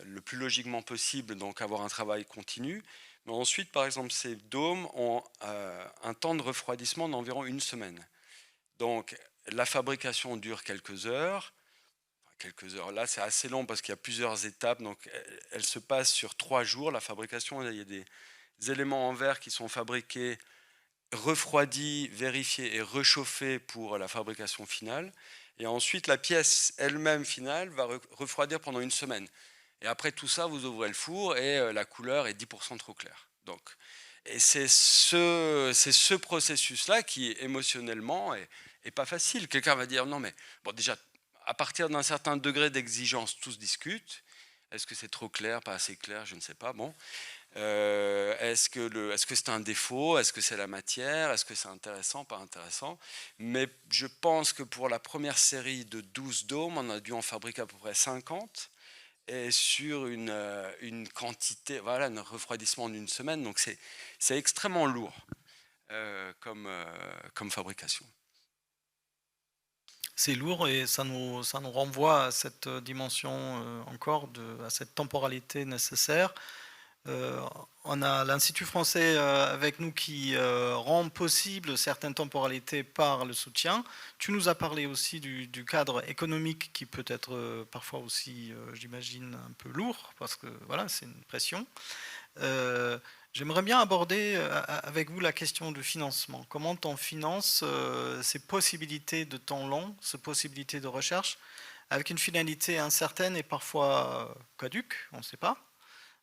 le plus logiquement possible, donc avoir un travail continu. Mais ensuite, par exemple, ces dômes ont un temps de refroidissement d'environ 1 semaine. Donc, la fabrication dure quelques heures. Là, c'est assez long parce qu'il y a plusieurs étapes. Donc, elle se passe sur 3 jours. La fabrication, il y a des éléments en verre qui sont fabriqués, refroidis, vérifiés et réchauffés pour la fabrication finale. Et ensuite, la pièce elle-même finale va refroidir pendant 1 semaine. Et après tout ça, vous ouvrez le four et la couleur est 10% trop claire. Donc, et c'est ce processus-là qui, émotionnellement, est pas facile. Quelqu'un va dire, non mais, bon déjà, à partir d'un certain degré d'exigence, tout se discute. Est-ce que c'est trop clair, pas assez clair, je ne sais pas. Bon. Est-ce que c'est un défaut? Est-ce que c'est la matière? Est-ce que c'est intéressant, pas intéressant? Mais je pense que pour la première série de 12 dômes, on a dû en fabriquer à peu près 50. Et sur une quantité, voilà, un refroidissement d'1 semaine. Donc c'est extrêmement lourd comme fabrication. C'est lourd et ça nous renvoie à cette dimension encore, à cette temporalité nécessaire. On a l'Institut français avec nous qui rend possible certaines temporalités par le soutien. Tu nous as parlé aussi du cadre économique qui peut être parfois aussi, j'imagine, un peu lourd, parce que voilà, c'est une pression. J'aimerais bien aborder avec vous la question du financement. Comment on finance ces possibilités de temps long, ces possibilités de recherche, avec une finalité incertaine et parfois caduque, on ne sait pas.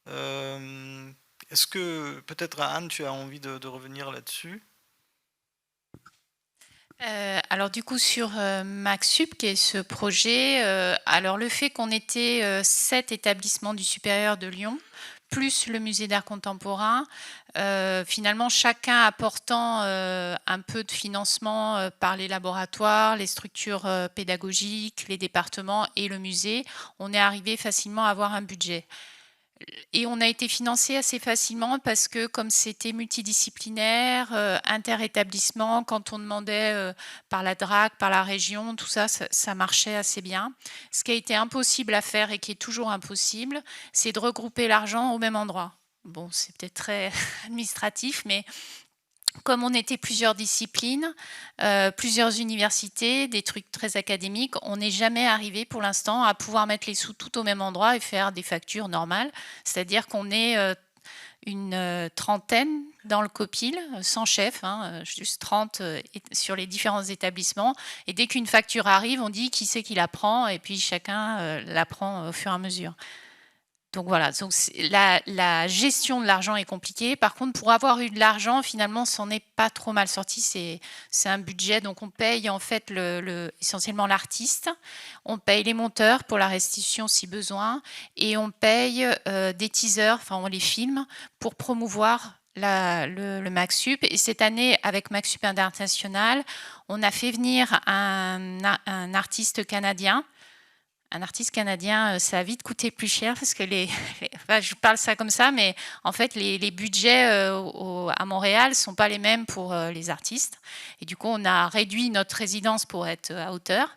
Est-ce que, peut-être Anne, tu as envie de revenir là-dessus? Alors du coup sur MacSup, qui est ce projet, alors le fait qu'on était 7 établissements du supérieur de Lyon, plus le musée d'art contemporain, finalement chacun apportant un peu de financement par les laboratoires, les structures pédagogiques, les départements et le musée, on est arrivé facilement à avoir un budget. Et on a été financé assez facilement parce que comme c'était multidisciplinaire, interétablissement, quand on demandait par la DRAC, par la région, tout ça, ça marchait assez bien. Ce qui a été impossible à faire et qui est toujours impossible, c'est de regrouper l'argent au même endroit. Bon, c'est peut-être très administratif, mais comme on était plusieurs disciplines, plusieurs universités, des trucs très académiques, on n'est jamais arrivé pour l'instant à pouvoir mettre les sous tout au même endroit et faire des factures normales. C'est-à-dire qu'on est une trentaine dans le COPIL, sans chef, juste 30 sur les différents établissements. Et dès qu'une facture arrive, on dit qui c'est qui la prend, et puis chacun la prend au fur et à mesure. Donc voilà, donc la gestion de l'argent est compliquée. Par contre, pour avoir eu de l'argent, finalement, c'en est pas trop mal sorti. C'est un budget, donc on paye en fait essentiellement l'artiste, on paye les monteurs pour la restitution si besoin, et on paye des teasers, enfin on les filme pour promouvoir le MacSup. Et cette année, avec MacSup International, on a fait venir un artiste canadien. Un artiste canadien, ça a vite coûté plus cher parce que enfin, je parle ça comme ça, mais en fait, les budgets à Montréal ne sont pas les mêmes pour les artistes. Et du coup, on a réduit notre résidence pour être à hauteur.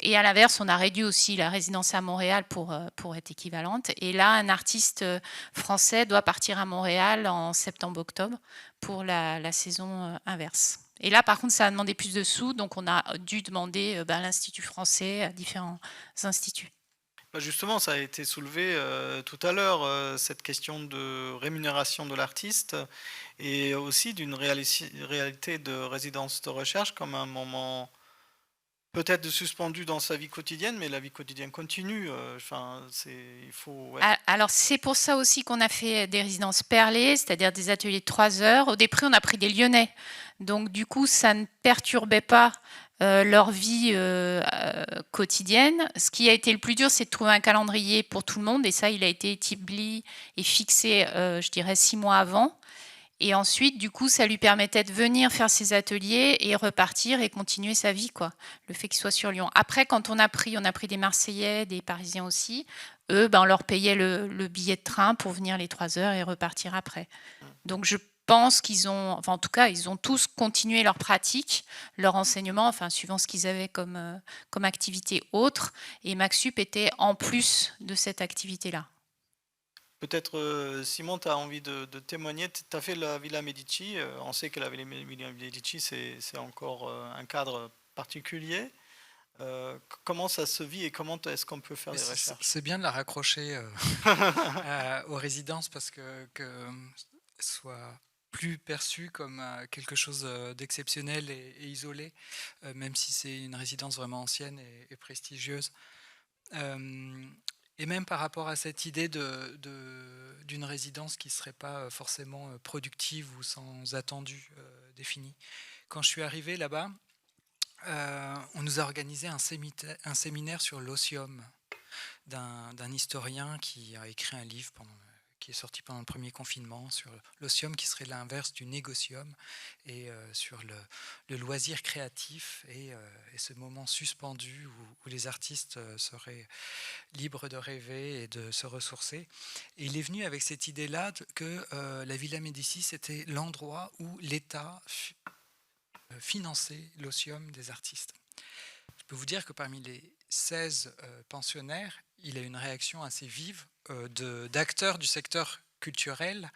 Et à l'inverse, on a réduit aussi la résidence à Montréal pour être équivalente. Et là, un artiste français doit partir à Montréal en septembre-octobre pour la saison inverse. Et là, par contre, ça a demandé plus de sous, donc on a dû demander à l'Institut français, à différents instituts. Justement, ça a été soulevé tout à l'heure, cette question de rémunération de l'artiste et aussi d'une réalité de résidence de recherche comme un moment peut-être de suspendu dans sa vie quotidienne, mais la vie quotidienne continue. Il faut. Ouais. Alors, c'est pour ça aussi qu'on a fait des résidences perlées, c'est-à-dire des ateliers de 3 heures. Au début, on a pris des Lyonnais. Donc, du coup, ça ne perturbait pas leur vie quotidienne. Ce qui a été le plus dur, c'est de trouver un calendrier pour tout le monde. Et ça, il a été établi et fixé, je dirais, 6 mois avant. Et ensuite, du coup, ça lui permettait de venir faire ses ateliers et repartir et continuer sa vie, quoi. Le fait qu'il soit sur Lyon. Après, quand on a pris des Marseillais, des Parisiens aussi. Eux, on leur payait le billet de train pour venir les 3 heures et repartir après. Donc, je pense qu'ils ont, enfin, en tout cas, ils ont tous continué leur pratique, leur enseignement, enfin, suivant ce qu'ils avaient comme activité autre. Et MacSup était en plus de cette activité-là. Peut-être, Simon, tu as envie de témoigner. Tu as fait la Villa Medici. On sait que la Villa Medici, c'est encore un cadre particulier. Comment ça se vit et comment est-ce qu'on peut faire des recherches? C'est bien de la raccrocher aux résidences parce que soit plus perçu comme quelque chose d'exceptionnel et isolé, même si c'est une résidence vraiment ancienne et prestigieuse. Et même par rapport à cette idée d'une résidence qui ne serait pas forcément productive ou sans attendu défini. Quand je suis arrivé là-bas, on nous a organisé un séminaire sur l'otium d'un historien qui a écrit un livre qui est sorti pendant le premier confinement sur l'otium qui serait l'inverse du négocium et sur le loisir créatif et ce moment suspendu où les artistes seraient libres de rêver et de se ressourcer. Et il est venu avec cette idée-là que la Villa Médicis c'était l'endroit où l'État finançait l'otium des artistes. Je peux vous dire que parmi les 16 pensionnaires, il y a une réaction assez vive d'acteurs du secteur culturel.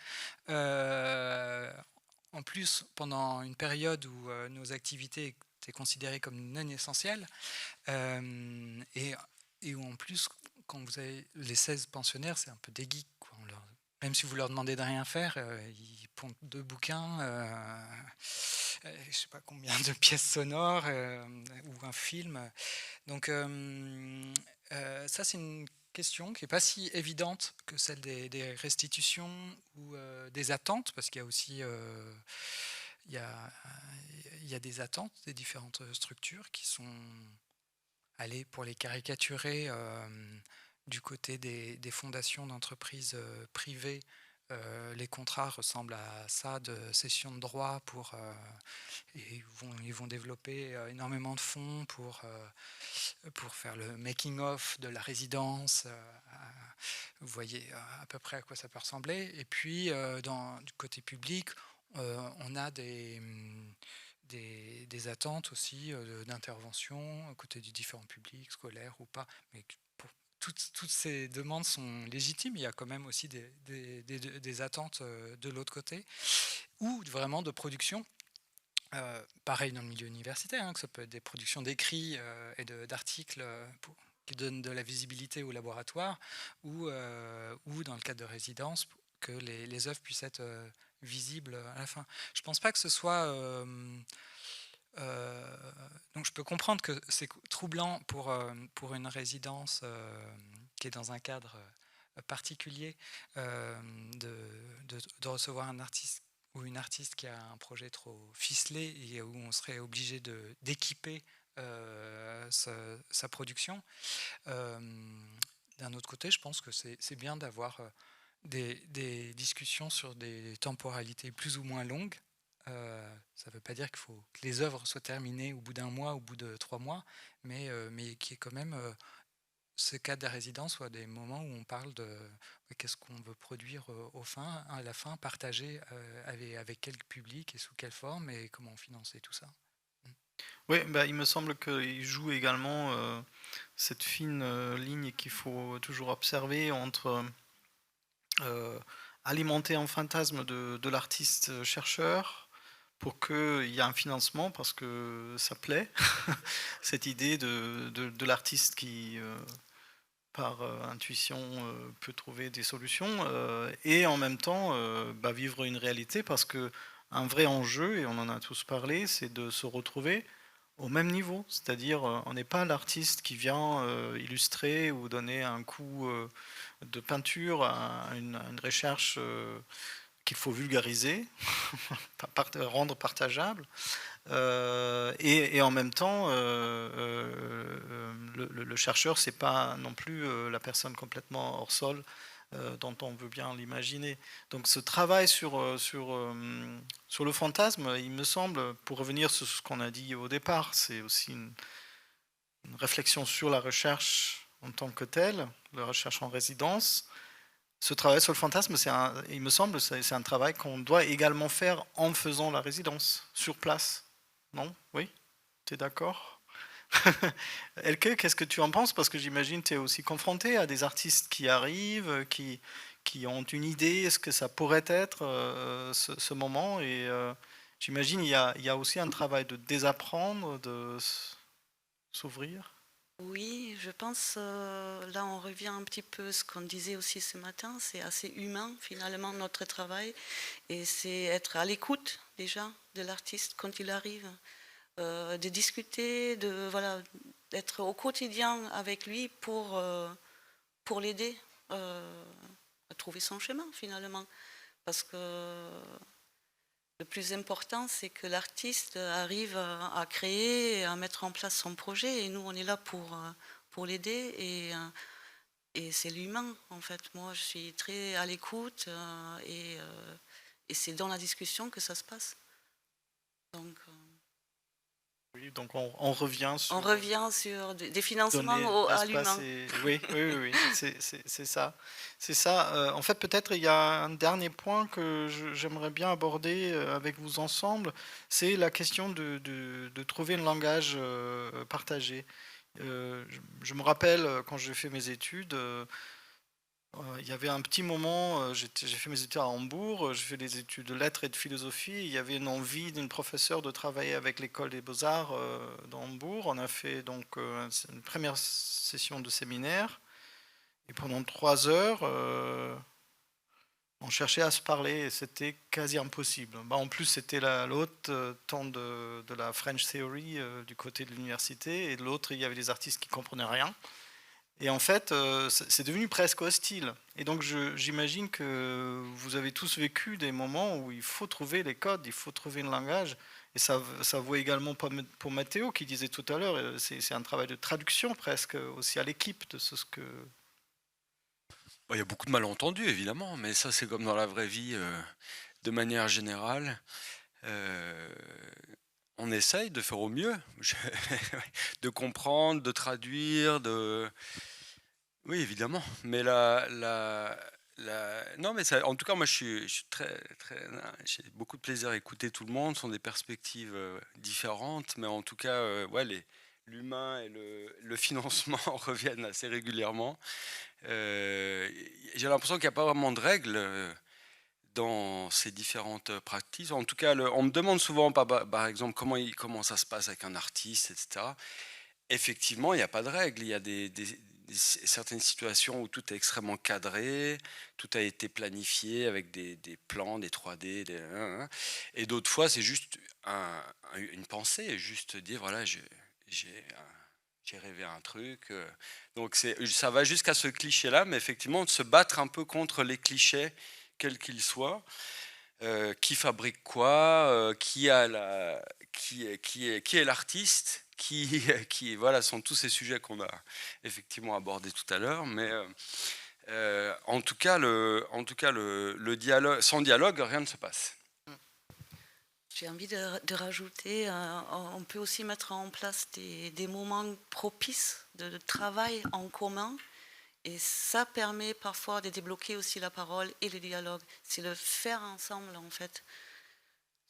En plus, pendant une période où nos activités étaient considérées comme non essentielles, et où en plus, quand vous avez les 16 pensionnaires, c'est un peu des geeks, quoi. Même si vous leur demandez de rien faire, ils pondent 2 bouquins, je ne sais pas combien de pièces sonores ou un film. Donc ça, c'est une question qui n'est pas si évidente que celle des restitutions ou des attentes, parce qu'il y a aussi il y a des attentes des différentes structures qui sont allées, pour les caricaturer, du côté des fondations d'entreprises privées. Les contrats ressemblent à ça, de cession de droits et ils vont développer énormément de fonds pour faire le making-of de la résidence. Vous voyez à peu près à quoi ça peut ressembler. Et puis, du côté public, on a des attentes aussi d'intervention aux côtés du différent public, scolaire ou pas. Mais toutes ces demandes sont légitimes. Il y a quand même aussi des attentes de l'autre côté, ou vraiment de production. Pareil dans le milieu universitaire, hein, que ça peut être des productions d'écrits et d'articles qui donnent de la visibilité au laboratoire, ou dans le cadre de résidence, que les œuvres puissent être visibles à la fin. Je ne pense pas que ce soit... donc je peux comprendre que c'est troublant pour une résidence qui est dans un cadre particulier de recevoir un artiste ou une artiste qui a un projet trop ficelé et où on serait obligé d'équiper sa production. D'un autre côté, je pense que c'est bien d'avoir des discussions sur des temporalités plus ou moins longues. Ça ne veut pas dire qu'il faut que les œuvres soient terminées au bout d'un mois, au bout de 3 mois, mais qui est quand même ce cadre de résidence, soit des moments où on parle de qu'est-ce qu'on veut produire à la fin, partager avec quel public et sous quelle forme et comment financer tout ça. Oui, bah, il me semble qu'il joue également cette fine ligne qu'il faut toujours observer entre alimenter un fantasme de l'artiste chercheur pour qu'il y ait un financement parce que ça plaît, cette idée de l'artiste qui, par intuition, peut trouver des solutions et en même temps bah, vivre une réalité parce que un vrai enjeu, et on en a tous parlé, c'est de se retrouver au même niveau, c'est-à-dire on n'est pas l'artiste qui vient illustrer ou donner un coup de peinture à une recherche qu'il faut vulgariser, rendre partageable, et en même temps le chercheur c'est pas non plus la personne complètement hors sol dont on veut bien l'imaginer. Donc ce travail sur le fantasme, il me semble, pour revenir sur ce qu'on a dit au départ, c'est aussi une réflexion sur la recherche en tant que telle, la recherche en résidence. Ce travail sur le fantasme, il me semble, c'est un travail qu'on doit également faire en faisant la résidence, sur place. Non? Oui? Tu es d'accord? Elke, qu'est-ce que tu en penses? Parce que j'imagine que tu es aussi confronté à des artistes qui arrivent, qui ont une idée, est-ce que ça pourrait être ce moment? Et j'imagine il y a aussi un travail de désapprendre, de s'ouvrir. Oui, je pense, là on revient un petit peu à ce qu'on disait aussi ce matin, c'est assez humain finalement notre travail, et c'est être à l'écoute déjà de l'artiste quand il arrive, de discuter, d'être au quotidien avec lui pour l'aider à trouver son chemin finalement. Parce que le plus important, c'est que l'artiste arrive à créer et à mettre en place son projet. Et nous, on est là pour l'aider. Et c'est l'humain, en fait. Moi, je suis très à l'écoute. Et c'est dans la discussion que ça se passe. Donc, Oui, donc on revient sur... on revient sur des financements à l'humain. Oui, c'est ça. C'est ça. En fait, peut-être il y a un dernier point que j'aimerais bien aborder avec vous ensemble, c'est la question de trouver un langage partagé. Je me rappelle quand j'ai fait mes études, il y avait un petit moment, j'ai fait mes études à Hambourg, j'ai fait des études de lettres et de philosophie. Il y avait une envie d'une professeure de travailler avec l'école des beaux-arts d'Hambourg. On a fait donc une première session de séminaire. Et pendant 3 heures, on cherchait à se parler et c'était quasi impossible. Bah, en plus, c'était l'autre temps de la French Theory du côté de l'université. Et de l'autre, il y avait des artistes qui ne comprenaient rien. Et en fait, c'est devenu presque hostile. Et donc, j'imagine que vous avez tous vécu des moments où il faut trouver les codes, il faut trouver un langage. Et ça vaut également pour Mathéo, qui disait tout à l'heure, c'est un travail de traduction presque aussi à l'équipe de ce que... Il y a beaucoup de malentendus, évidemment, mais ça, c'est comme dans la vraie vie, de manière générale. On essaye de faire au mieux, de comprendre, de traduire, Oui, évidemment. Mais non, mais ça, en tout cas, moi, je suis j'ai beaucoup de plaisir à écouter tout le monde. Ce sont des perspectives différentes, mais en tout cas, ouais, l'humain et le financement reviennent assez régulièrement. J'ai l'impression qu'il n'y a pas vraiment de règles dans ces différentes pratiques. En tout cas, on me demande souvent, par exemple, comment ça se passe avec un artiste, etc. Effectivement, il n'y a pas de règles. Il y a certaines situations où tout est extrêmement cadré, tout a été planifié avec des plans, des 3D, et d'autres fois, c'est juste une pensée, juste dire, voilà, j'ai rêvé un truc. Donc ça va jusqu'à ce cliché-là, mais effectivement, de se battre un peu contre les clichés, quels qu'ils soient. Qui fabrique quoi, qui est l'artiste, voilà, sont tous ces sujets qu'on a effectivement abordés tout à l'heure, mais En tout cas, le dialogue, sans dialogue, rien ne se passe. J'ai envie de rajouter, on peut aussi mettre en place des moments propices de travail en commun. Et ça permet parfois de débloquer aussi la parole et le dialogue. C'est le faire ensemble, en fait.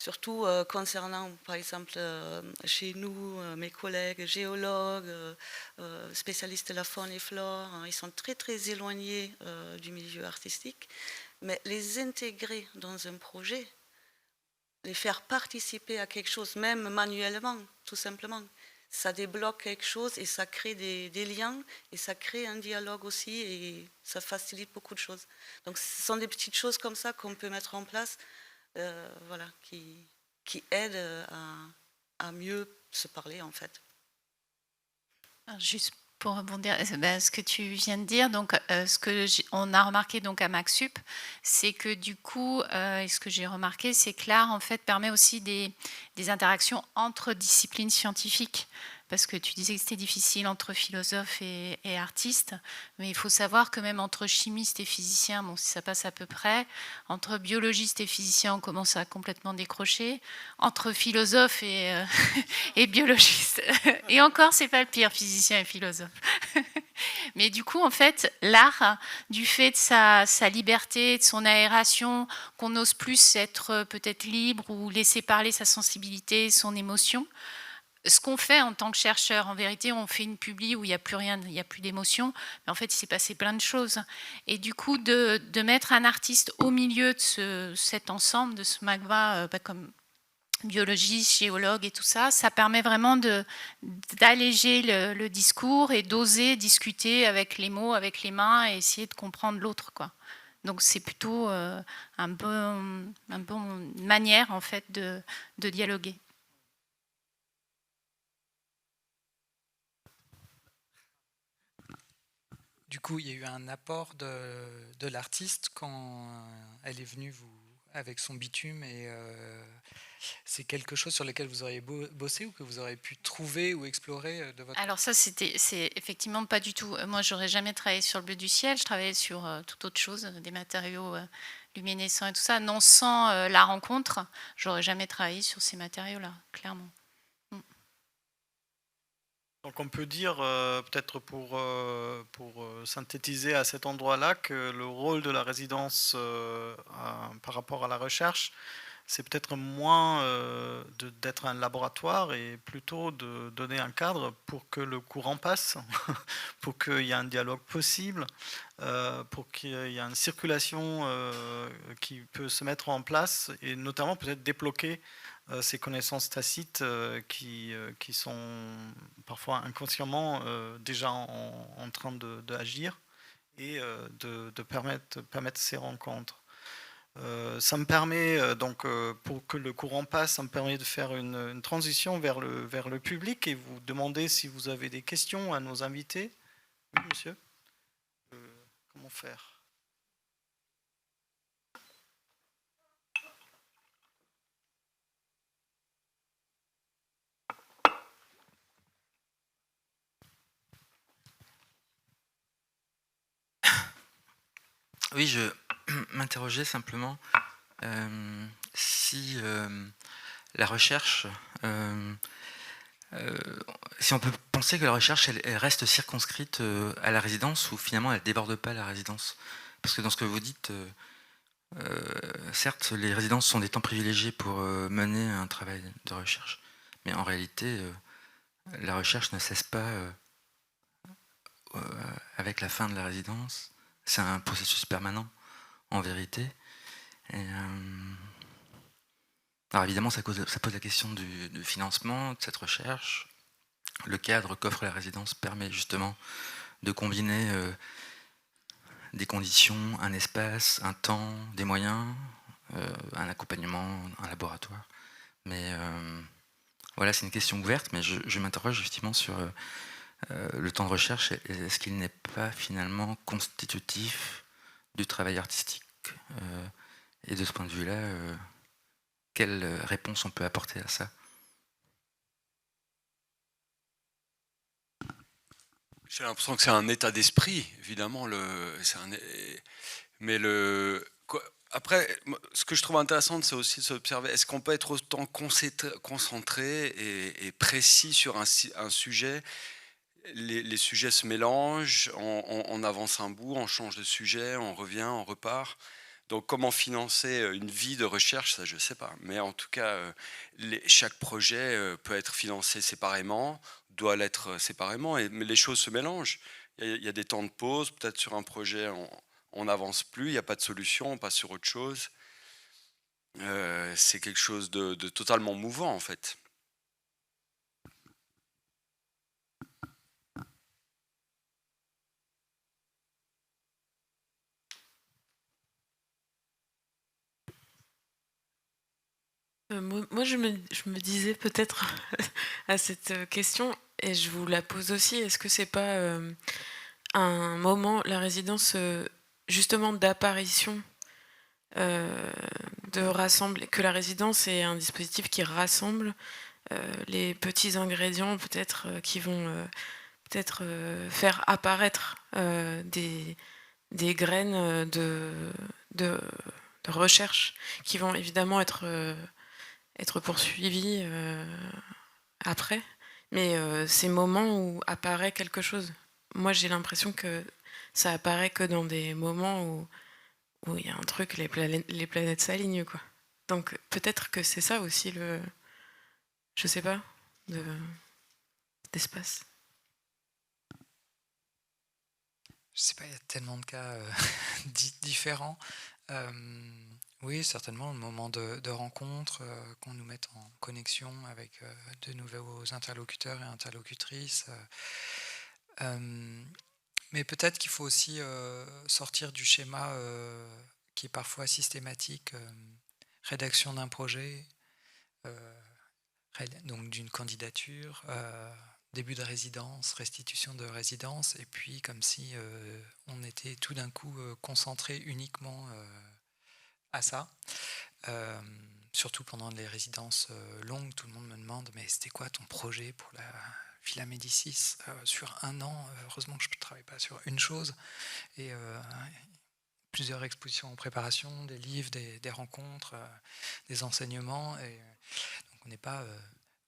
Surtout concernant, par exemple, chez nous, mes collègues géologues, spécialistes de la faune et flore, hein, ils sont très, très éloignés du milieu artistique. Mais les intégrer dans un projet, les faire participer à quelque chose, même manuellement, tout simplement, ça débloque quelque chose et ça crée des liens et ça crée un dialogue aussi et ça facilite beaucoup de choses. Donc ce sont des petites choses comme ça qu'on peut mettre en place, voilà, qui aident à mieux se parler en fait. Juste pour rebondir ce que tu viens de dire, donc ce que on a remarqué donc à MacSup, c'est que du coup, ce que j'ai remarqué, c'est que l'art en fait permet aussi des interactions entre disciplines scientifiques. Parce que tu disais que c'était difficile entre philosophes et artistes, mais il faut savoir que même entre chimistes et physiciens, bon, ça passe à peu près. Entre biologistes et physiciens, on commence à complètement décrocher. Entre philosophes et, et biologistes, et encore, c'est pas le pire, physiciens et philosophes. Mais du coup, en fait, l'art, du fait de sa liberté, de son aération, qu'on n'ose plus être peut-être libre ou laisser parler sa sensibilité, son émotion, ce qu'on fait en tant que chercheur, en vérité, on fait une publi où il n'y a plus rien, il n'y a plus d'émotion, mais en fait, il s'est passé plein de choses. Et du coup, de mettre un artiste au milieu de cet ensemble, de ce magma, comme biologiste, géologue et tout ça, ça permet vraiment d'alléger le discours et d'oser discuter avec les mots, avec les mains et essayer de comprendre l'autre, quoi. Donc c'est plutôt un bon manière, en fait, de dialoguer. Du coup, il y a eu un apport de l'artiste quand elle est venue avec son bitume et c'est quelque chose sur lequel vous auriez bossé ou que vous auriez pu trouver ou explorer de votre... Alors ça, c'est effectivement pas du tout. Moi, j'aurais jamais travaillé sur le bleu du ciel. Je travaillais sur toute autre chose, des matériaux luminescents et tout ça. Non, sans la rencontre, j'aurais jamais travaillé sur ces matériaux-là, clairement. Donc on peut dire, peut-être pour synthétiser à cet endroit-là, que le rôle de la résidence par rapport à la recherche, c'est peut-être moins d'être un laboratoire et plutôt de donner un cadre pour que le courant passe, pour qu'il y ait un dialogue possible, pour qu'il y ait une circulation qui peut se mettre en place et notamment peut-être débloquer ces connaissances tacites qui sont parfois inconsciemment déjà en train d'agir et de permettre ces rencontres. Ça me permet, donc, pour que le courant passe, ça me permet de faire une transition vers le public et vous demander si vous avez des questions à nos invités. Oui, monsieur. Comment faire ? Oui, je m'interrogeais simplement si la recherche, si on peut penser que la recherche, elle reste circonscrite à la résidence ou finalement elle ne déborde pas la résidence. Parce que dans ce que vous dites, certes, les résidences sont des temps privilégiés pour mener un travail de recherche, mais en réalité, la recherche ne cesse pas avec la fin de la résidence. C'est un processus permanent, en vérité. Et, alors évidemment, ça pose la question du financement de cette recherche. Le cadre qu'offre la résidence permet justement de combiner des conditions, un espace, un temps, des moyens, un accompagnement, un laboratoire. Mais voilà, c'est une question ouverte, mais je m'interroge effectivement sur le temps de recherche. Est-ce qu'il n'est pas finalement constitutif du travail artistique et de ce point de vue-là, quelle réponse on peut apporter à ça ? J'ai l'impression que c'est un état d'esprit, évidemment. Mais après, ce que je trouve intéressant, c'est aussi de s'observer, est-ce qu'on peut être autant concentré et précis sur un sujet? Les sujets se mélangent, on avance un bout, on change de sujet, on revient, on repart. Donc comment financer une vie de recherche, ça je ne sais pas. Mais en tout cas, chaque projet peut être financé séparément, doit l'être séparément, mais les choses se mélangent. Il y a des temps de pause, peut-être sur un projet on n'avance plus, il n'y a pas de solution, on passe sur autre chose. C'est quelque chose de totalement mouvant en fait. Moi, je me disais peut-être à cette question, et je vous la pose aussi, est-ce que c'est pas un moment, la résidence, justement d'apparition, que la résidence est un dispositif qui rassemble les petits ingrédients peut-être qui vont peut-être faire apparaître des graines de recherche qui vont évidemment être poursuivis après, mais ces moments où apparaît quelque chose. Moi, j'ai l'impression que ça apparaît que dans des moments où il y a un truc, les planètes s'alignent, quoi. Donc peut-être que c'est ça aussi je sais pas, d'espace. Je sais pas, il y a tellement de cas différents. Oui, certainement, le moment de rencontre, qu'on nous mette en connexion avec de nouveaux interlocuteurs et interlocutrices. Mais peut-être qu'il faut aussi sortir du schéma qui est parfois systématique, rédaction d'un projet, donc d'une candidature, début de résidence, restitution de résidence, et puis comme si on était tout d'un coup concentré uniquement à ça. Surtout pendant les résidences longues, tout le monde me demande mais c'était quoi ton projet pour la Villa Médicis sur un an? Heureusement que je ne travaille pas sur une chose. Et plusieurs expositions en préparation, des livres, des rencontres, des enseignements. Et donc on n'est pas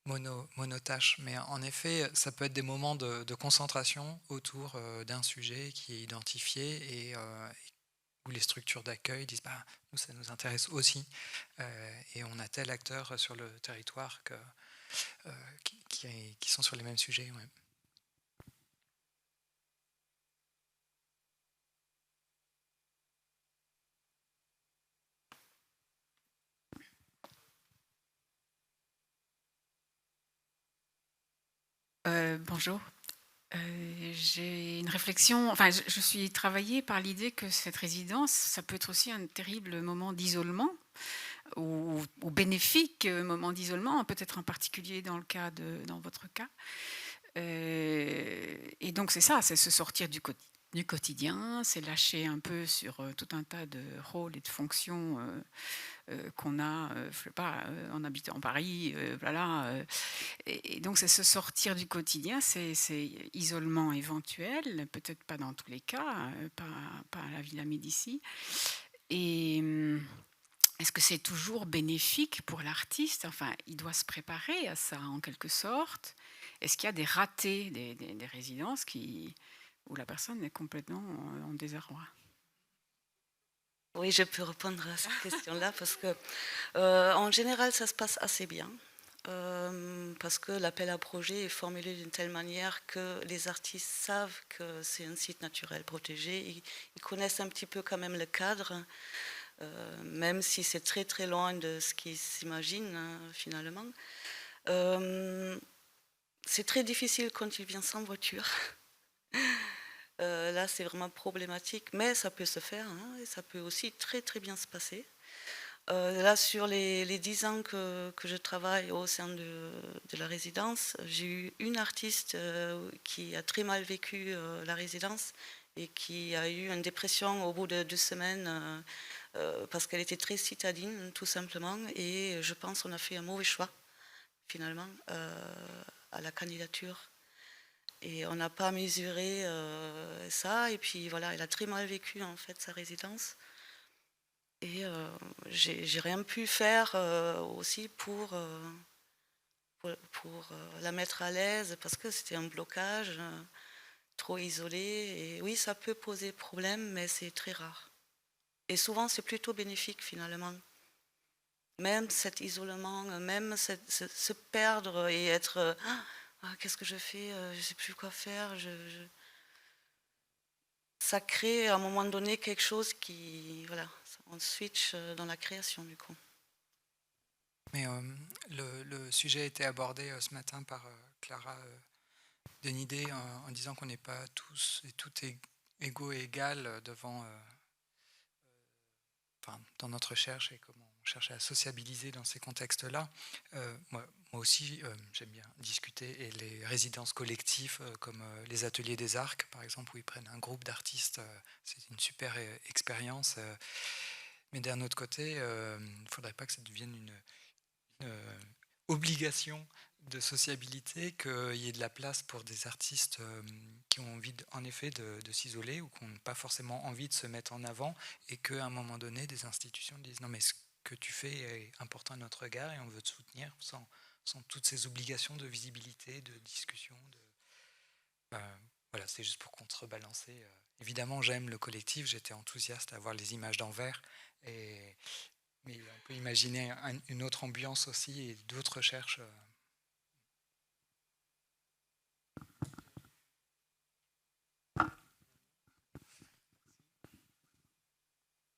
monotâche, mais en effet, ça peut être des moments de concentration autour d'un sujet qui est identifié et où les structures d'accueil disent bah, nous, ça nous intéresse aussi, et on a tel acteur sur le territoire qui sont sur les mêmes sujets. Ouais. Bonjour. J'ai une réflexion, enfin je suis travaillée par l'idée que cette résidence, ça peut être aussi un terrible moment d'isolement ou bénéfique moment d'isolement, peut-être en particulier dans votre cas. Et donc c'est ça, c'est se sortir du quotidien, c'est lâcher un peu sur tout un tas de rôles et de fonctions qu'on a, je sais pas, en habitant Paris, voilà. Et donc c'est se sortir du quotidien, c'est isolement éventuel, peut-être pas dans tous les cas, pas à la Villa Médicis. Et est-ce que c'est toujours bénéfique pour l'artiste? Enfin, il doit se préparer à ça en quelque sorte. Est-ce qu'il y a des ratés, des résidences où la personne est complètement en désarroi? Oui, je peux répondre à cette question-là parce que, en général, ça se passe assez bien. Parce que l'appel à projet est formulé d'une telle manière que les artistes savent que c'est un site naturel protégé. Ils connaissent un petit peu quand même le cadre, même si c'est très très loin de ce qu'ils s'imaginent finalement. C'est très difficile quand il vient sans voiture. Là, c'est vraiment problématique, mais ça peut se faire, hein, et ça peut aussi très très bien se passer. Là, sur les 10 ans que je travaille au sein de la résidence, j'ai eu une artiste qui a très mal vécu la résidence et qui a eu une dépression au bout de 2 semaines parce qu'elle était très citadine, tout simplement, et je pense qu'on a fait un mauvais choix, finalement, à la candidature. Et on n'a pas mesuré ça. Et puis voilà, elle a très mal vécu en fait sa résidence. Et j'ai rien pu faire aussi pour la mettre à l'aise parce que c'était un blocage trop isolé. Et oui, ça peut poser problème, mais c'est très rare. Et souvent, c'est plutôt bénéfique finalement. Même cet isolement, même se perdre et être qu'est-ce que je fais, je ne sais plus quoi faire. Ça crée à un moment donné quelque chose qui, voilà, on switch dans la création du coup. Mais le sujet a été abordé ce matin par Clara Denidé en disant qu'on n'est pas tous et toutes égaux et égales devant, dans notre recherche et comment on cherche à sociabiliser dans ces contextes-là. Moi aussi, j'aime bien discuter et les résidences collectives comme les ateliers des arcs, par exemple, où ils prennent un groupe d'artistes, c'est une super expérience. Mais d'un autre côté, il ne faudrait pas que ça devienne une obligation de sociabilité, qu'il y ait de la place pour des artistes qui ont envie en effet de s'isoler ou qui n'ont pas forcément envie de se mettre en avant, et qu'à un moment donné des institutions disent non mais ce que tu fais est important à notre regard et on veut te soutenir sans toutes ces obligations de visibilité, de discussion. Voilà, c'est juste pour contrebalancer. Évidemment j'aime le collectif, j'étais enthousiaste à voir les images d'Anvers, mais on peut imaginer une autre ambiance aussi et d'autres recherches.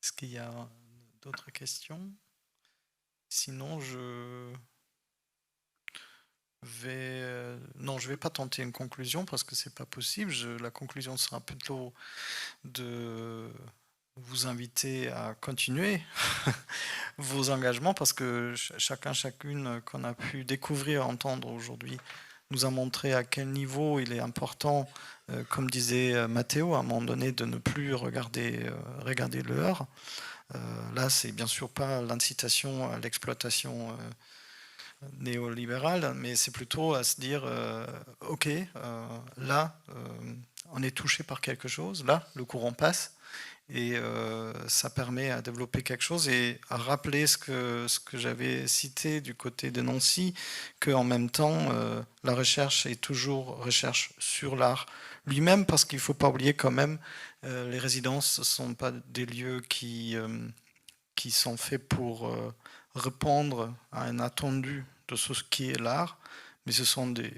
Est-ce qu'il y a d'autres questions? Sinon, non, je vais pas tenter une conclusion parce que c'est pas possible. La conclusion sera plutôt de vous inviter à continuer vos engagements parce que chacune qu'on a pu découvrir, entendre aujourd'hui, nous a montré à quel niveau il est important, comme disait Mathéo, à un moment donné, de ne plus regarder l'heure. Là, c'est bien sûr pas l'incitation à l'exploitation néolibérale, mais c'est plutôt à se dire, ok, là, on est touché par quelque chose, là, le courant passe, et ça permet à développer quelque chose et à rappeler ce que j'avais cité du côté de Nancy, qu'en même temps, la recherche est toujours recherche sur l'art lui-même, parce qu'il ne faut pas oublier quand même, les résidences ne sont pas des lieux qui sont faits pour répondre à un attendu de ce qui est l'art, mais ce sont des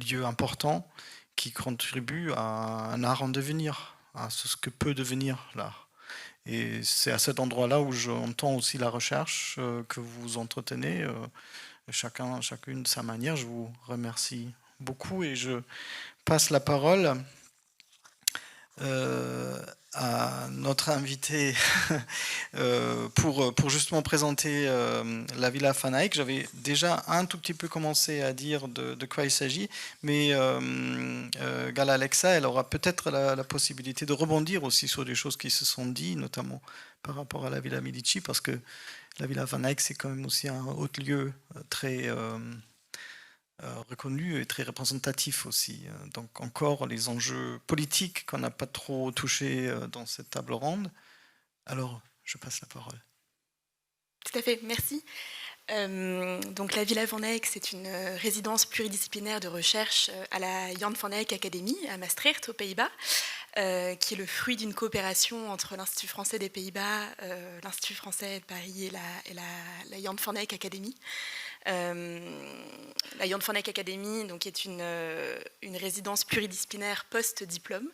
lieux importants qui contribuent à un art en devenir, à ce que peut devenir l'art. Et c'est à cet endroit-là où j'entends aussi la recherche que vous entretenez, chacune de sa manière. Je vous remercie beaucoup et je passe la parole à notre invité pour justement présenter la Villa Van Eyck. J'avais déjà un tout petit peu commencé à dire de quoi il s'agit, mais Gala Alexa, elle aura peut-être la possibilité de rebondir aussi sur des choses qui se sont dites, notamment par rapport à la Villa Medici, parce que la Villa Van Eyck, c'est quand même aussi un haut lieu très reconnu et très représentatif aussi. Donc encore les enjeux politiques qu'on n'a pas trop touchés dans cette table ronde. Alors, je passe la parole. Tout à fait, merci. Donc la Villa Van Eyck, c'est une résidence pluridisciplinaire de recherche à la Jan van Eyck Academy à Maastricht, aux Pays-Bas, qui est le fruit d'une coopération entre l'Institut français des Pays-Bas, l'Institut français de Paris et la Jan van Eyck Academy. La Jan van Eyck Academy donc, est une résidence pluridisciplinaire post-diplôme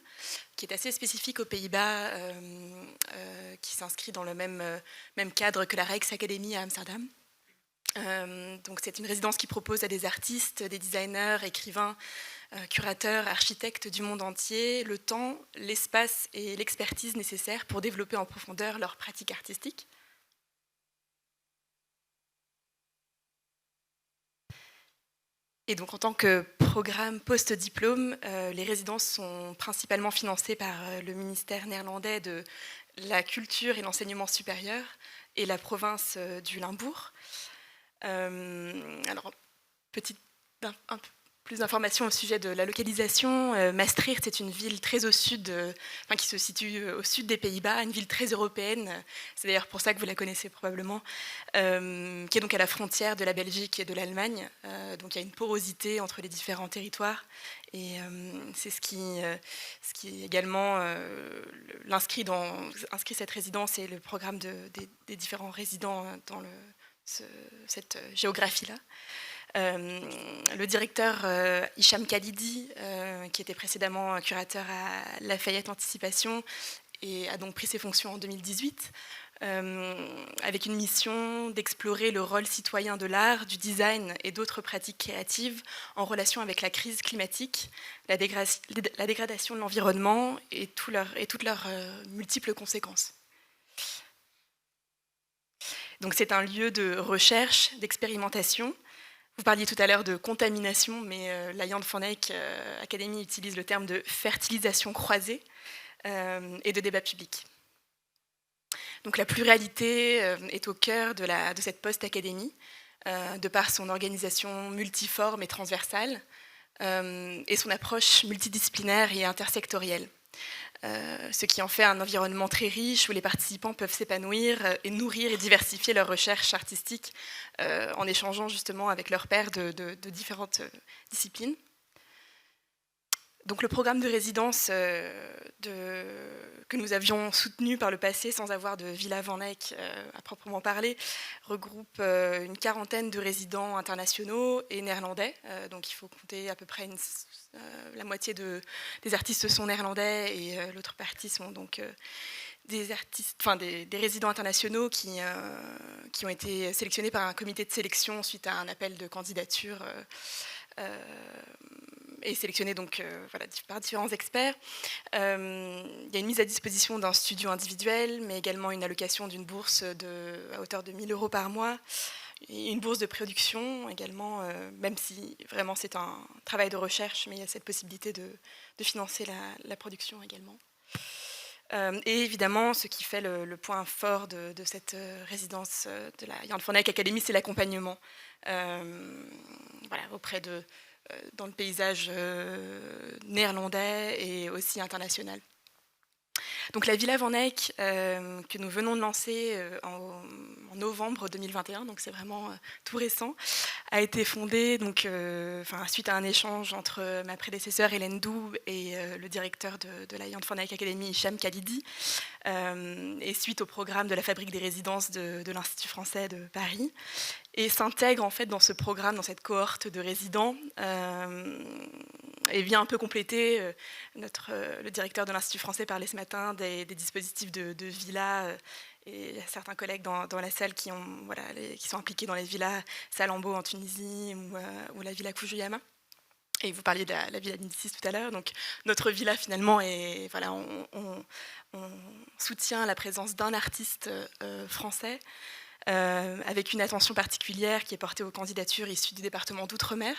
qui est assez spécifique aux Pays-Bas, qui s'inscrit dans le même cadre que la Rijksacademie à Amsterdam. Donc c'est une résidence qui propose à des artistes, des designers, écrivains, curateurs, architectes du monde entier le temps, l'espace et l'expertise nécessaires pour développer en profondeur leur pratique artistique. Et donc en tant que programme post-diplôme, les résidences sont principalement financées par le ministère néerlandais de la culture et l'enseignement supérieur et la province du Limbourg. Alors, plus d'informations au sujet de la localisation. Maastricht est une ville très au sud, qui se situe au sud des Pays-Bas, une ville très européenne. C'est d'ailleurs pour ça que vous la connaissez probablement, qui est donc à la frontière de la Belgique et de l'Allemagne. Donc il y a une porosité entre les différents territoires. Et c'est ce qui également inscrit cette résidence et le programme des différents résidents dans cette géographie-là. Le directeur Hicham Khalidi, qui était précédemment curateur à Lafayette Anticipation, et a donc pris ses fonctions en 2018, avec une mission d'explorer le rôle citoyen de l'art, du design et d'autres pratiques créatives en relation avec la crise climatique, la dégradation de l'environnement et toutes leurs multiples conséquences. Donc c'est un lieu de recherche, d'expérimentation. Vous parliez tout à l'heure de contamination, mais la Jan van Eyck Academy utilise le terme de fertilisation croisée et de débat public. Donc la pluralité est au cœur de cette post-académie, de par son organisation multiforme et transversale, et son approche multidisciplinaire et intersectorielle. Ce qui en fait un environnement très riche où les participants peuvent s'épanouir et nourrir et diversifier leurs recherches artistiques en échangeant justement avec leurs pairs de différentes disciplines. Donc le programme de résidence que nous avions soutenu par le passé sans avoir de Villa Van Eyck à proprement parler regroupe une quarantaine de résidents internationaux et néerlandais. Donc il faut compter à peu près la moitié des artistes sont néerlandais et l'autre partie sont donc des résidents internationaux qui ont été sélectionnés par un comité de sélection suite à un appel de candidature et sélectionnés donc, par différents experts. Il y a une mise à disposition d'un studio individuel, mais également une allocation d'une bourse à hauteur de 1 000 € par mois, et une bourse de production également, même si vraiment c'est un travail de recherche, mais il y a cette possibilité de financer la production également. Et évidemment, ce qui fait le point fort de cette résidence de la Jan van Eyck Academy, c'est l'accompagnement auprès dans le paysage néerlandais et aussi international. Donc la Villa Van Eyck, que nous venons de lancer en novembre 2021, donc c'est vraiment tout récent, a été fondée donc, suite à un échange entre ma prédécesseure Hélène Doux et le directeur de la Jan van Eyck Academy, Hicham Khalidi, et suite au programme de la Fabrique des résidences de l'Institut français de Paris, et s'intègre en fait dans ce programme, dans cette cohorte de résidents, et vient un peu compléter, le directeur de l'Institut français parlait ce matin des dispositifs de villas, et il y a certains collègues dans la salle qui sont impliqués dans les villas Salambo en Tunisie ou la villa Koujouyama. Et vous parliez de la villa d'Indicis tout à l'heure. Donc notre villa finalement on soutient la présence d'un artiste français, avec une attention particulière qui est portée aux candidatures issues du département d'Outre-mer.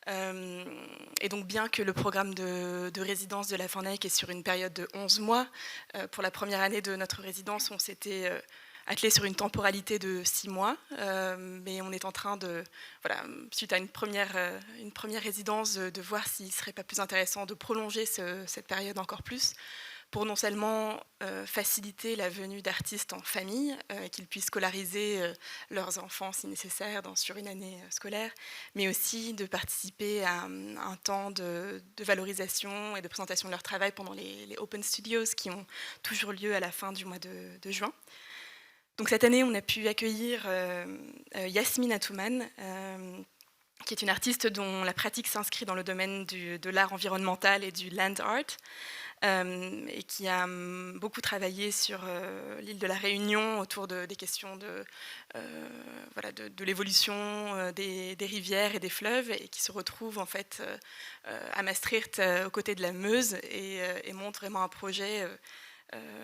Et donc bien que le programme de résidence de la Van Eyck est sur une période de 11 mois, pour la première année de notre résidence, on s'était attelé sur une temporalité de 6 mois, mais on est en train suite à une première résidence, de voir s'il ne serait pas plus intéressant de prolonger cette période encore plus, pour non seulement faciliter la venue d'artistes en famille, qu'ils puissent scolariser leurs enfants si nécessaire sur une année scolaire, mais aussi de participer à un temps de valorisation et de présentation de leur travail pendant les Open Studios qui ont toujours lieu à la fin du mois de juin. Donc cette année, on a pu accueillir Yasmine Atouman, qui est une artiste dont la pratique s'inscrit dans le domaine de l'art environnemental et du land art, et qui a beaucoup travaillé sur l'île de la Réunion autour des questions de l'évolution des rivières et des fleuves, et qui se retrouve en fait à Maastricht aux côtés de la Meuse, et montre vraiment un projet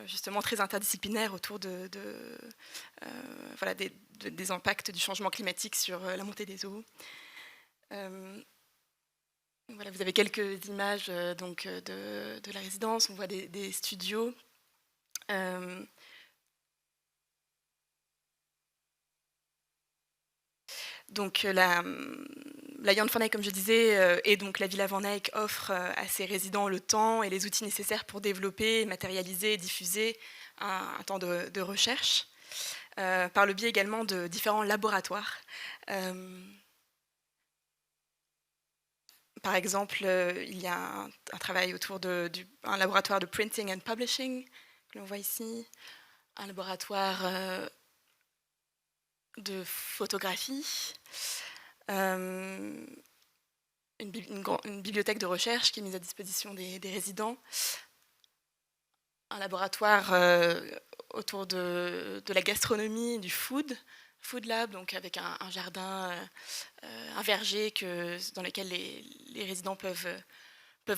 justement très interdisciplinaire autour des impacts du changement climatique sur la montée des eaux. Vous avez quelques images de la résidence, on voit des studios. Donc La Jan van Eyck, comme je disais, et donc la Villa Van Eyck offre à ses résidents le temps et les outils nécessaires pour développer, matérialiser et diffuser un temps de recherche, par le biais également de différents laboratoires. Par exemple, il y a un travail autour d'un laboratoire de printing and publishing, que l'on voit ici, un laboratoire de photographie, une bibliothèque de recherche qui est mise à disposition des résidents, un laboratoire autour de la gastronomie, du food lab, donc avec un jardin, un verger dans lequel les résidents peuvent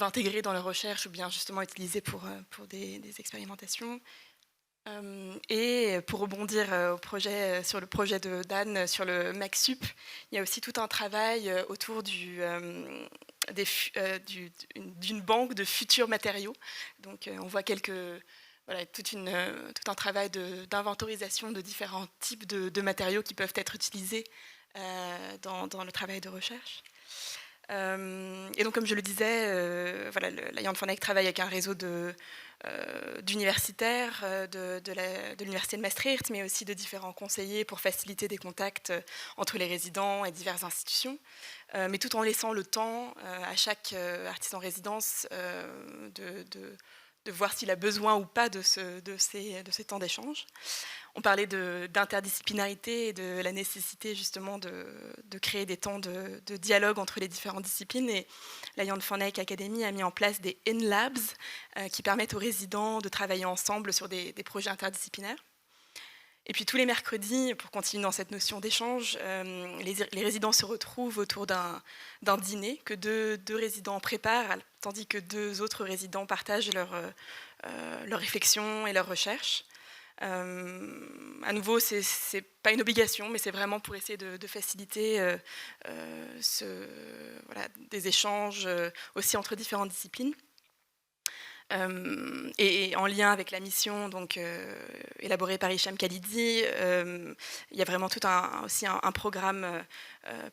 intégrer dans leur recherche ou bien justement utiliser pour des expérimentations. Et pour rebondir sur le projet de Dan, sur le MacSup, il y a aussi tout un travail autour d'une banque de futurs matériaux. Donc on voit tout un travail d'inventorisation de différents types de matériaux qui peuvent être utilisés dans le travail de recherche. Et donc, comme je le disais, la Jan van Eyck travaille avec un réseau d'universitaires de l'université de Maastricht, mais aussi de différents conseillers pour faciliter des contacts entre les résidents et diverses institutions, mais tout en laissant le temps à chaque artiste en résidence de voir s'il a besoin ou pas de ces temps d'échange. On parlait d'interdisciplinarité et de la nécessité justement de créer des temps de dialogue entre les différentes disciplines. Et la Jan van Eyck Academy a mis en place des in-labs qui permettent aux résidents de travailler ensemble sur des projets interdisciplinaires. Et puis tous les mercredis, pour continuer dans cette notion d'échange, les résidents se retrouvent autour d'un dîner que deux résidents préparent, tandis que 2 autres résidents partagent leurs réflexions et leurs recherches. À nouveau, c'est pas une obligation, mais c'est vraiment pour essayer de faciliter des échanges aussi entre différentes disciplines. Et en lien avec la mission donc, élaborée par Hicham Khalidi, il y a vraiment aussi un programme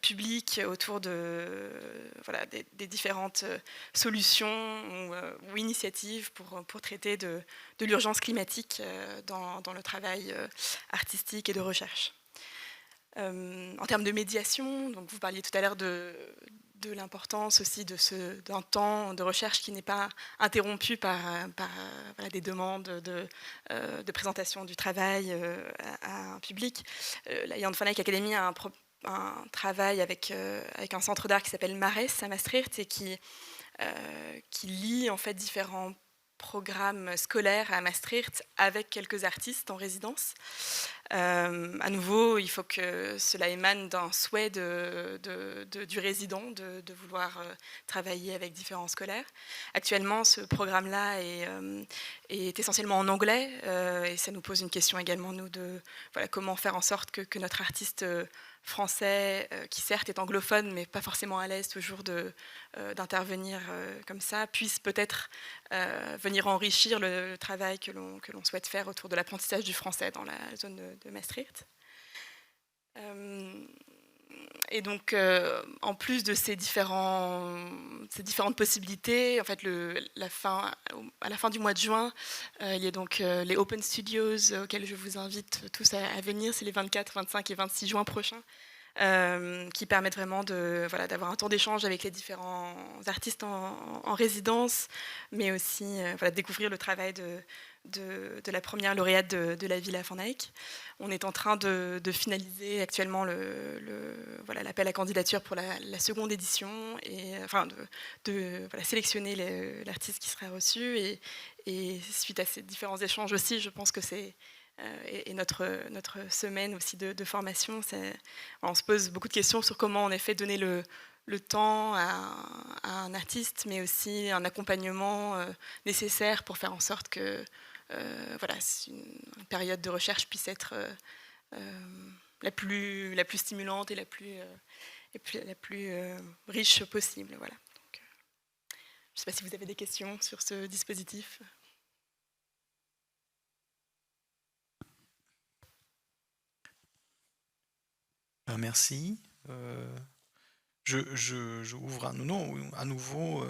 public autour des différentes solutions ou initiatives pour traiter de l'urgence climatique dans le travail artistique et de recherche. En termes de médiation, donc vous parliez tout à l'heure de l'importance aussi d'un temps de recherche qui n'est pas interrompu par des demandes de présentation du travail à un public. La Jan van Eyck Academy a un travail avec un centre d'art qui s'appelle Mares à Maastricht et qui lie en fait différents programmes scolaires à Maastricht avec quelques artistes en résidence. À nouveau, il faut que cela émane d'un souhait du résident de vouloir travailler avec différents scolaires. Actuellement, ce programme-là est essentiellement en anglais et ça nous pose une question également, nous, de comment faire en sorte que notre artiste français, qui certes est anglophone, mais pas forcément à l'aise toujours d'intervenir comme ça, puisse peut-être venir enrichir le travail que l'on souhaite faire autour de l'apprentissage du français dans la zone de Maastricht. Et donc, en plus de ces différentes possibilités, en fait, à la fin du mois de juin, il y a donc les Open Studios auxquels je vous invite tous à venir. C'est les 24, 25 et 26 juin prochains, qui permettent vraiment d'avoir un temps d'échange avec les différents artistes en résidence, mais aussi découvrir le travail de la première lauréate de la Villa Van Eyck. On est en train de finaliser actuellement l'appel à candidature pour la seconde édition et de sélectionner l'artiste qui sera reçu. Et suite à ces différents échanges aussi, je pense que c'est et notre semaine aussi de formation, on se pose beaucoup de questions sur comment en effet donner le temps à un artiste, mais aussi un accompagnement nécessaire pour faire en sorte que une période de recherche puisse être la plus stimulante et la plus riche possible. Voilà. Donc, je ne sais pas si vous avez des questions sur ce dispositif. Merci. je ouvre à nouveau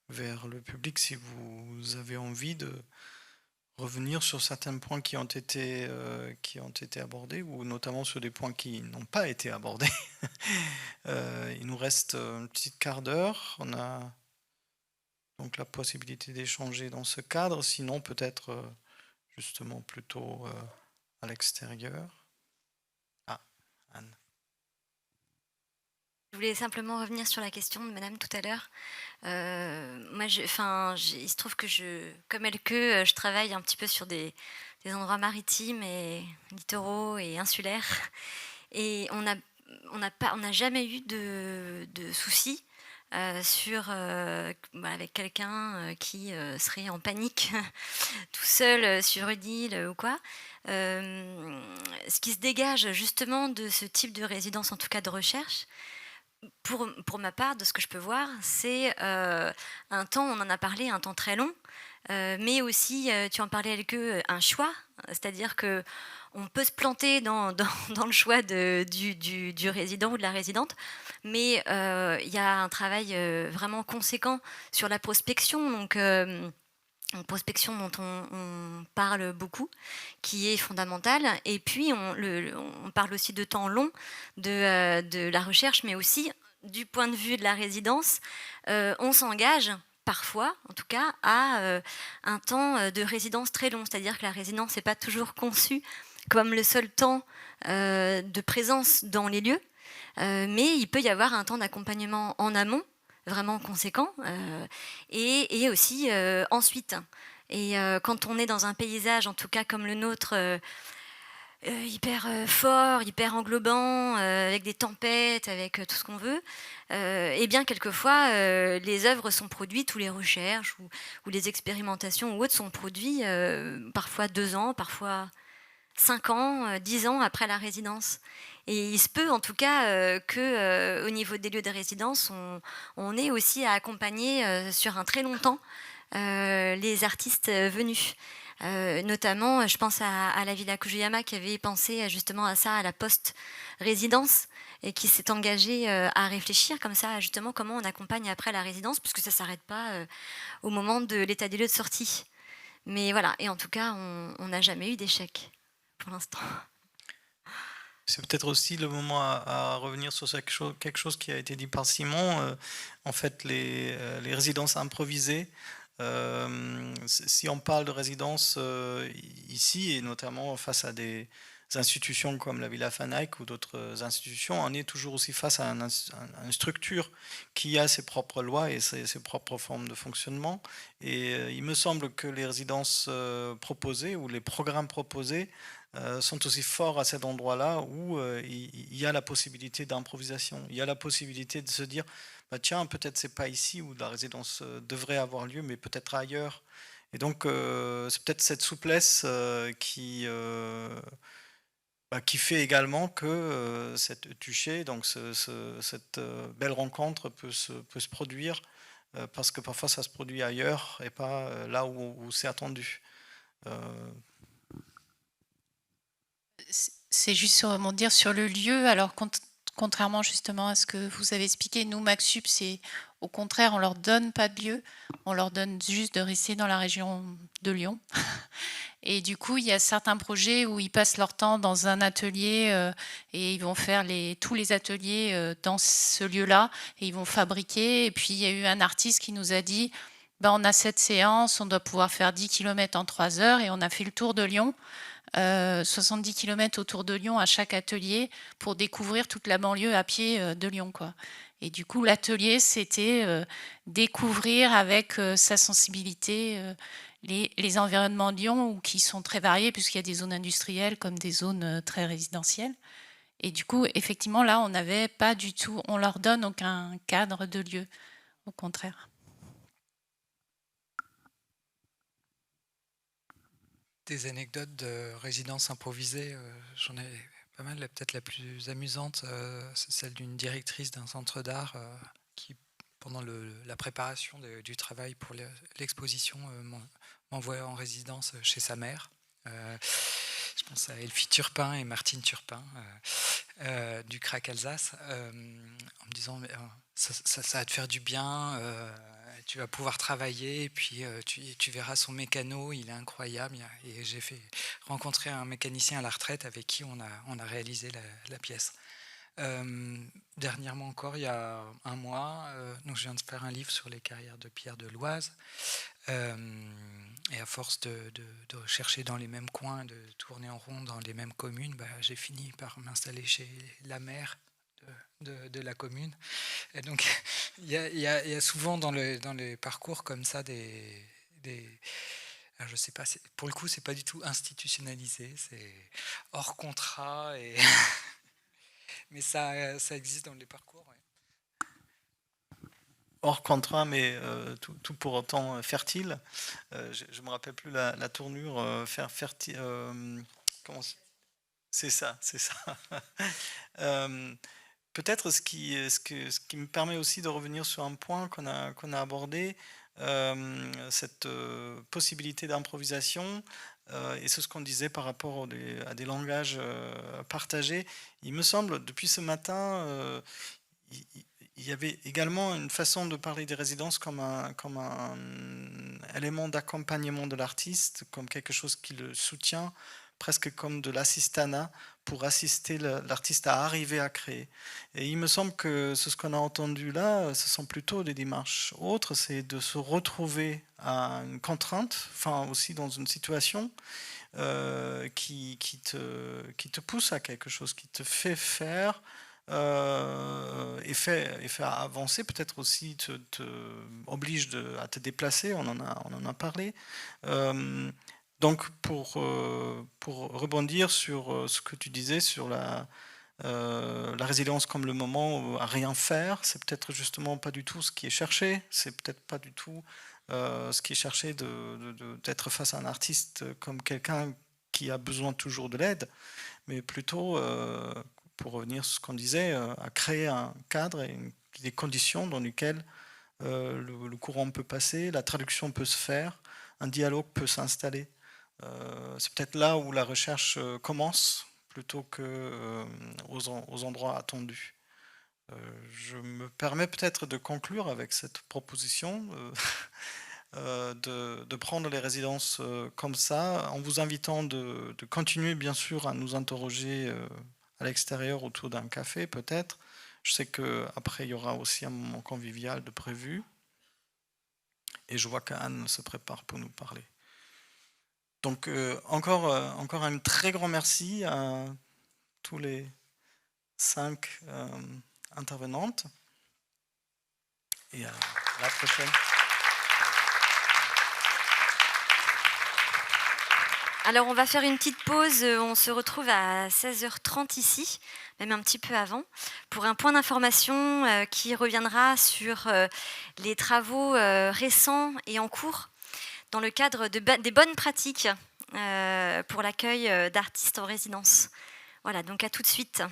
vers le public si vous avez envie de revenir sur certains points qui ont été abordés, ou notamment sur des points qui n'ont pas été abordés. Il nous reste un petit quart d'heure. On a donc la possibilité d'échanger dans ce cadre, sinon peut-être justement plutôt à l'extérieur. Ah, Anne. Je voulais simplement revenir sur la question de madame tout à l'heure. Moi, il se trouve que comme Elke, je travaille un petit peu sur des endroits maritimes et littoraux et insulaires. Et on n'a jamais eu de soucis avec quelqu'un qui serait en panique tout seul sur une île ou quoi. Ce qui se dégage justement de ce type de résidence, en tout cas de recherche, pour ma part, de ce que je peux voir, c'est un temps, on en a parlé, un temps très long, mais aussi, tu en parlais avec eux, un choix, c'est-à-dire que on peut se planter dans le choix du résident ou de la résidente, mais il y a un travail vraiment conséquent sur la prospection, donc une prospection dont on parle beaucoup, qui est fondamentale. Et puis, on parle aussi de temps long de la recherche, mais aussi du point de vue de la résidence. On s'engage parfois, en tout cas, à un temps de résidence très long. C'est-à-dire que la résidence n'est pas toujours conçue comme le seul temps de présence dans les lieux, mais il peut y avoir un temps d'accompagnement en amont, vraiment conséquent, et aussi ensuite. Et quand on est dans un paysage, en tout cas comme le nôtre, hyper fort, hyper englobant, avec des tempêtes, avec tout ce qu'on veut, et bien quelquefois les œuvres sont produites, ou les recherches, ou les expérimentations ou autres sont produites parfois 2 ans, parfois 5 ans, 10 ans après la résidence. Et il se peut en tout cas qu'au niveau des lieux de résidence, on ait aussi à accompagner sur un très long temps les artistes venus. Notamment, je pense à la Villa Kujuyama qui avait pensé justement à ça, à la post-résidence, et qui s'est engagée à réfléchir comme ça, justement, comment on accompagne après la résidence, puisque ça ne s'arrête pas au moment de l'état des lieux de sortie. Mais voilà, et en tout cas, on n'a jamais eu d'échec pour l'instant. C'est peut-être aussi le moment à revenir sur quelque chose qui a été dit par Simon. En fait, les résidences improvisées, si on parle de résidences ici, et notamment face à des institutions comme la Villa Van Eyck ou d'autres institutions, on est toujours aussi face à une structure qui a ses propres lois et ses propres formes de fonctionnement. Et il me semble que les résidences proposées ou les programmes proposés sont aussi forts à cet endroit-là où il y a la possibilité d'improvisation. Il y a la possibilité de se dire, bah tiens, peut-être c'est pas ici où la résidence devrait avoir lieu, mais peut-être ailleurs. Et donc, c'est peut-être cette souplesse qui fait également que cette tuchée, donc cette belle rencontre peut se produire, parce que parfois ça se produit ailleurs et pas là où c'est attendu. C'est juste sur le lieu. Alors, contrairement justement à ce que vous avez expliqué, nous, MacSup, c'est au contraire, on leur donne pas de lieu, on leur donne juste de rester dans la région de Lyon. Et du coup, il y a certains projets où ils passent leur temps dans un atelier et ils vont faire tous les ateliers dans ce lieu-là et ils vont fabriquer. Et puis, il y a eu un artiste qui nous a dit, on a cette séance, on doit pouvoir faire 10 km en 3 heures, et on a fait le tour de Lyon. 70 km autour de Lyon à chaque atelier pour découvrir toute la banlieue à pied de Lyon, quoi. Et du coup, l'atelier, c'était découvrir avec sa sensibilité les environnements de Lyon, qui sont très variés puisqu'il y a des zones industrielles comme des zones très résidentielles. Et du coup, effectivement, là, on n'avait pas du tout, on leur donne aucun cadre de lieu, au contraire. Des anecdotes de résidences improvisées, j'en ai pas mal. Peut-être la plus amusante, c'est celle d'une directrice d'un centre d'art qui, pendant la préparation du travail pour l'exposition, m'envoie en résidence chez sa mère. Je pense à Elfie Turpin et Martine Turpin. du Crac Alsace, en me disant ça va te faire du bien, tu vas pouvoir travailler, et puis tu verras son mécano, il est incroyable. Et j'ai rencontré un mécanicien à la retraite avec qui on a réalisé la pièce. Dernièrement encore, il y a un mois, donc je viens de faire un livre sur les carrières de pierre de l'Oise. Et à force de chercher dans les mêmes coins, de tourner en rond dans les mêmes communes, j'ai fini par m'installer chez la maire de la commune. Et donc, il y a souvent dans les parcours comme ça alors je sais pas, pour le coup, c'est pas du tout institutionnalisé, c'est hors contrat, mais ça existe dans les parcours. Ouais. Hors contrat, mais tout pour autant fertile. Je me rappelle plus la tournure. Fertile. Comment c'est ça, c'est ça. Peut-être ce qui me permet aussi de revenir sur un point qu'on a abordé, cette possibilité d'improvisation, et c'est ce qu'on disait par rapport à des langages partagés. Il me semble, depuis ce matin, il y avait également une façon de parler des résidences comme un élément d'accompagnement de l'artiste, comme quelque chose qui le soutient, presque comme de l'assistanat pour assister l'artiste à arriver à créer. Et il me semble que ce qu'on a entendu là, ce sont plutôt des démarches autres, c'est de se retrouver à une contrainte, enfin aussi dans une situation qui te pousse à quelque chose, qui te fait faire, et fait avancer, peut-être aussi te oblige à te déplacer, on en a parlé. Donc pour rebondir sur ce que tu disais sur la résilience comme le moment à rien faire, c'est peut-être justement pas du tout ce qui est cherché, c'est peut-être pas du tout ce qui est cherché d'être face à un artiste comme quelqu'un qui a besoin toujours de l'aide, mais plutôt pour revenir sur ce qu'on disait, à créer un cadre et des conditions dans lesquelles le courant peut passer, la traduction peut se faire, un dialogue peut s'installer. C'est peut-être là où la recherche commence, plutôt qu'aux endroits attendus. Je me permets peut-être de conclure avec cette proposition de prendre les résidences comme ça, en vous invitant de continuer bien sûr à nous interroger à l'extérieur autour d'un café peut-être. Je sais qu'après il y aura aussi un moment convivial de prévu. Et je vois qu'Anne se prépare pour nous parler. Donc encore un très grand merci à tous les 5 intervenantes. Et à la prochaine. Alors on va faire une petite pause, on se retrouve à 16h30 ici, même un petit peu avant, pour un point d'information qui reviendra sur les travaux récents et en cours dans le cadre des bonnes pratiques pour l'accueil d'artistes en résidence. Voilà, donc à tout de suite.